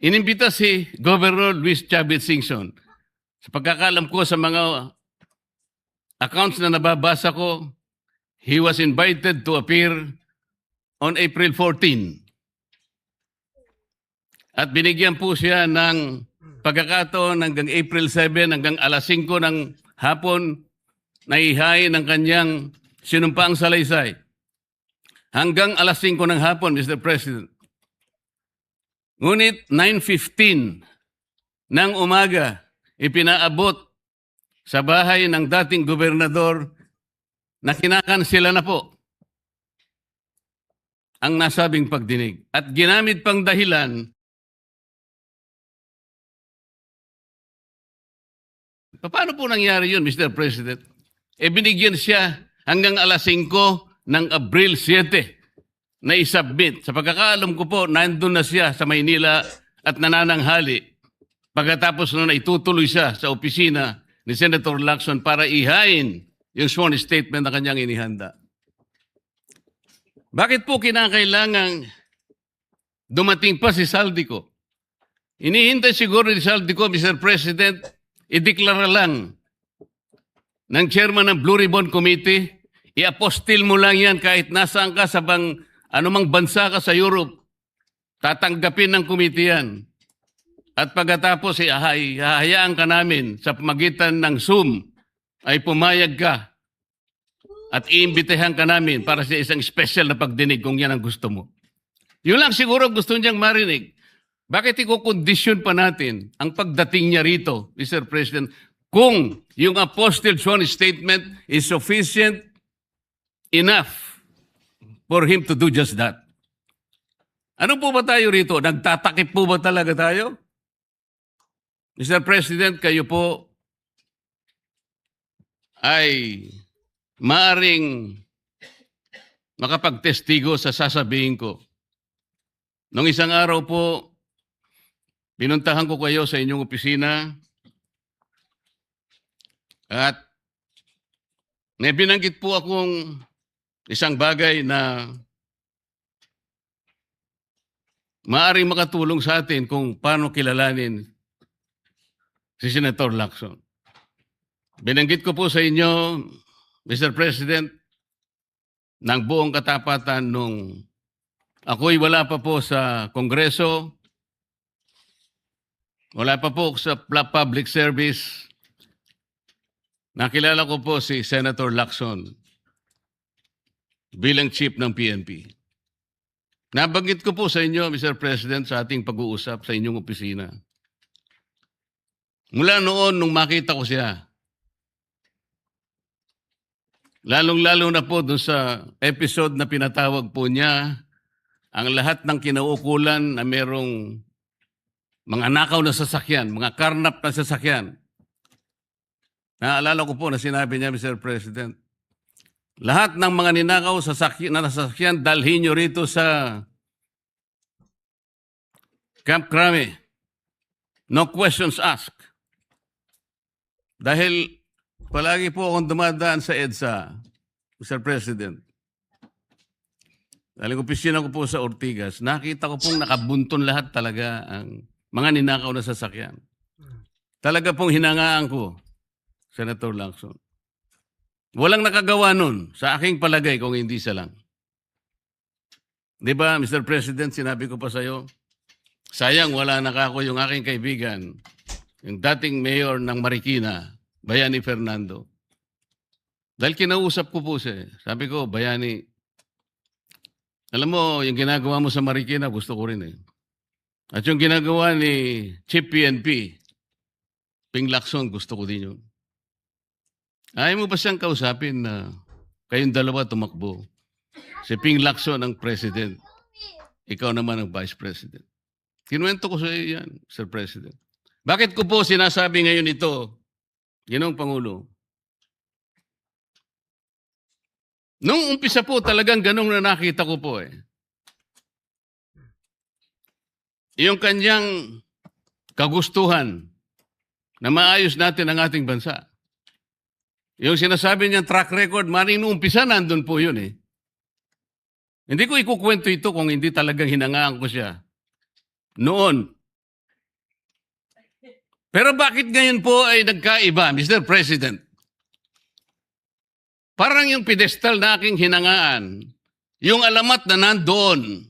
Inimbita si Governor Luis Chavez Singson. Sa pagkakalam ko sa mga accounts na nababasa ko, he was invited to appear on April 14. At binigyan po siya ng pagkakataon hanggang April 7, hanggang alas 5 ng hapon, na ihain ng kanyang sinumpaang salaysay. Hanggang alas 5 ng hapon, Mr. President. Ngunit 9:15 ng umaga, ipinaabot sa bahay ng dating gobernador na kinakansela na po ang nasabing pagdinig. At ginamit pang dahilan, paano po nangyari yun, Mr. President? Binigyan siya hanggang alas 5 ng Abril 7 na isubmit. Sa pagkakaalam ko po, nandun na siya sa Maynila at nanananghali. Pagkatapos nun, itutuloy siya sa opisina ni Senator Lacson para ihain yung sworn statement na kanyang inihanda. Bakit po kinakailangang dumating pa si Saldico? Inihintay siguro ni Saldico, Mr. President, ideklara lang ng chairman ng Blue Ribbon Committee, i-apostil mo lang yan kahit nasaan ka sa anumang bansa ka sa Europe, tatanggapin ng committee yan. At pagkatapos, hahayaan ka namin sa pamagitan ng Zoom ay pumayag ka at iimbitehan ka namin para sa isang special na pagdinig kung yan ang gusto mo. Yun lang siguro gusto niyang marinig. Bakit ikukondisyon pa natin ang pagdating niya rito, Mr. President, kung yung apostle sworn statement is sufficient enough for him to do just that? Ano po ba tayo rito? Nagtatakip po ba talaga tayo? Mr. President, kayo po ay maaring makapagtestigo sa sasabihin ko. Nung isang araw po, pinuntahan ko kayo sa inyong opisina at may binanggit po akong isang bagay na maaaring makatulong sa atin kung paano kilalanin si Senator Lacson. Binanggit ko po sa inyo, Mr. President, ng buong katapatan nung ako'y wala pa po sa Kongreso, wala pa po sa public service. Nakilala ko po si Senator Lacson. bilang chief ng PNP. Nabanggit ko po sa inyo, Mr. President, sa ating pag-uusap sa inyong opisina. Mula noon, nung makita ko siya, lalong-lalo na po doon sa episode na pinatawag po niya, ang lahat ng kinaukulan na merong mga nakaw na sasakyan, mga karnap na sasakyan. Naalala ko po na sinabi niya, Mr. President, lahat ng mga ninakaw na sasakyan, dalhin nyo rito sa Camp Crame. No questions asked. Dahil palagi po akong dumadaan sa EDSA, Mr. President. Dahil opisina ko po sa Ortigas, nakita ko pong nakabunton lahat talaga ang mga ninakaw na sasakyan. Talaga pong hinangaan ko, Senator Lacson. Walang nakagawa nun sa aking palagay kung hindi siya lang. Di ba, Mr. President, sinabi ko pa sa'yo, sayang wala na ako yung aking kaibigan, yung dating mayor ng Marikina, Bayani Fernando. Dahil kinausap ko po siya. Sabi ko, Bayani, alam mo, yung ginagawa mo sa Marikina, gusto ko rin eh. At yung ginagawa ni Chief PNP, Ping Lacson, gusto ko din yun. Ayaw mo ba siyang kausapin na kayong dalawa tumakbo? Si Ping Lacson ang president. Ikaw naman ang vice president. Kinuwento ko sa iyo yan, Sir President. Bakit ko po sinasabi ngayon ito, Ginoong Pangulo? Nung umpisa po talagang ganun na nakita ko po eh. Yung kanyang kagustuhan na maayos natin ang ating bansa. Yung sinasabi niyang track record, maring nung umpisa nandun po yun eh. Hindi ko ikukwento ito kung hindi talagang hinangaan ko siya. Noon. Pero bakit ngayon po ay nagkaiba, Mr. President? Parang yung pedestal na aking hinangaan, yung alamat na nandoon,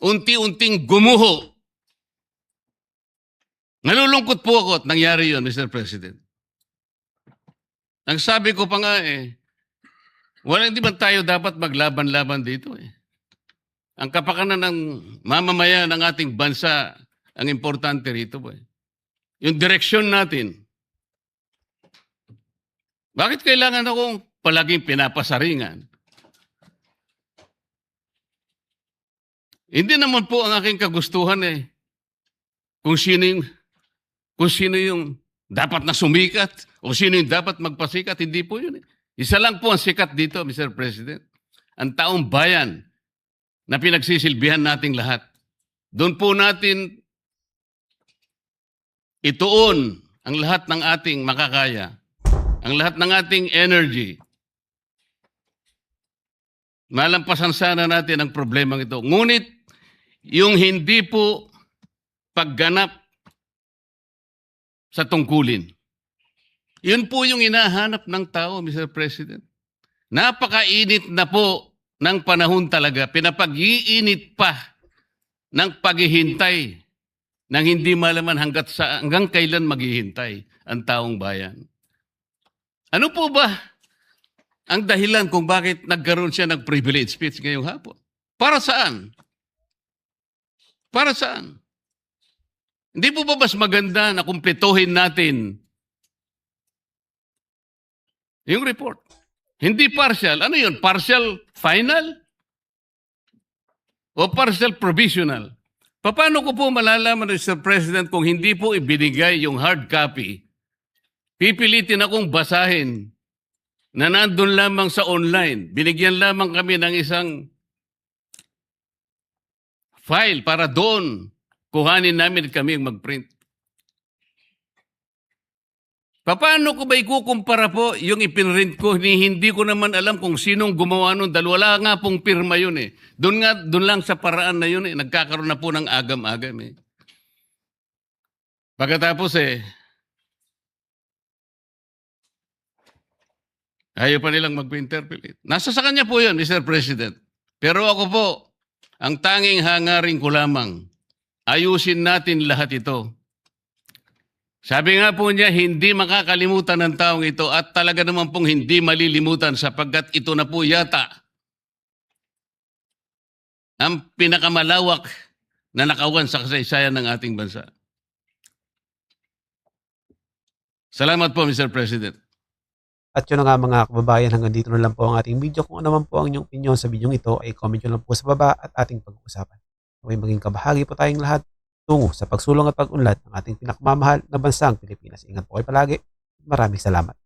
unti-unting gumuho. Nalulungkot po ako at nangyari yun, Mr. President. Ang sabi ko pa nga eh, hindi ba tayo dapat maglaban-laban dito eh? Ang kapakanan ng mamamayan ng ating bansa, ang importante rito po eh. Yung direksyon natin. Bakit kailangan akong palaging pinapasaringan? Hindi naman po ang aking kagustuhan eh. Kung sino yung dapat na sumikat o sino yung dapat magpasikat, hindi po yun eh. Isa lang po ang sikat dito, Mr. President. Ang taong bayan na pinagsisilbihan nating lahat. Doon po natin ituon ang lahat ng ating makakaya, ang lahat ng ating energy. Malampasan sana natin ang problemang ito. Ngunit, yung hindi po pagganap sa tungkulin. Yun po yung hinahanap ng tao, Mr. President. Napakainit na po ng panahon talaga. Pinapag-iinit pa ng paghihintay nang hindi malaman hanggang kailan maghihintay ang taong bayan. Ano po ba ang dahilan kung bakit nagkaroon siya ng privilege speech ngayong hapon? Para saan? Para saan? Hindi po ba mas maganda na kumpletuhin natin yung report? Hindi partial. Ano yun? Partial final? O partial provisional? Paano ko po malalaman, Mr. President, kung hindi po ibinigay yung hard copy? Pipilitin akong basahin na nandun lamang sa online. Binigyan lamang kami ng isang file para doon kuhanin namin kami mag-print. Paano ko ba ikukumpara po yung ipinrint ko? Hindi ko naman alam kung sinong gumawa nun dahil wala nga pong pirma yun eh. Doon lang sa paraan na yun eh. Nagkakaroon na po ng agam-agam eh. Pagkatapos eh, ayaw pa nilang mag-interpolate. Nasa sa kanya po yun, Mr. President. Pero ako po, ang tanging hangarin ko lamang, ayusin natin lahat ito. Sabi nga po niya, hindi makakalimutan ng taong ito at talaga naman pong hindi malilimutan sapagkat ito na po yata ang pinakamalawak na nakawan sa kasaysayan ng ating bansa. Salamat po, Mr. President. At yun na nga mga kababayan, hanggang dito na lang po ang ating video. Kung ano man po ang inyong opinion sa video ito, ay comment nyo lang po sa baba at ating pag-uusapan. May maging kabahagi po tayong lahat tungo sa pagsulong at pag-unlad ng ating pinakamamahal na bansang Pilipinas. Ingat po kayo palagi. Maraming salamat.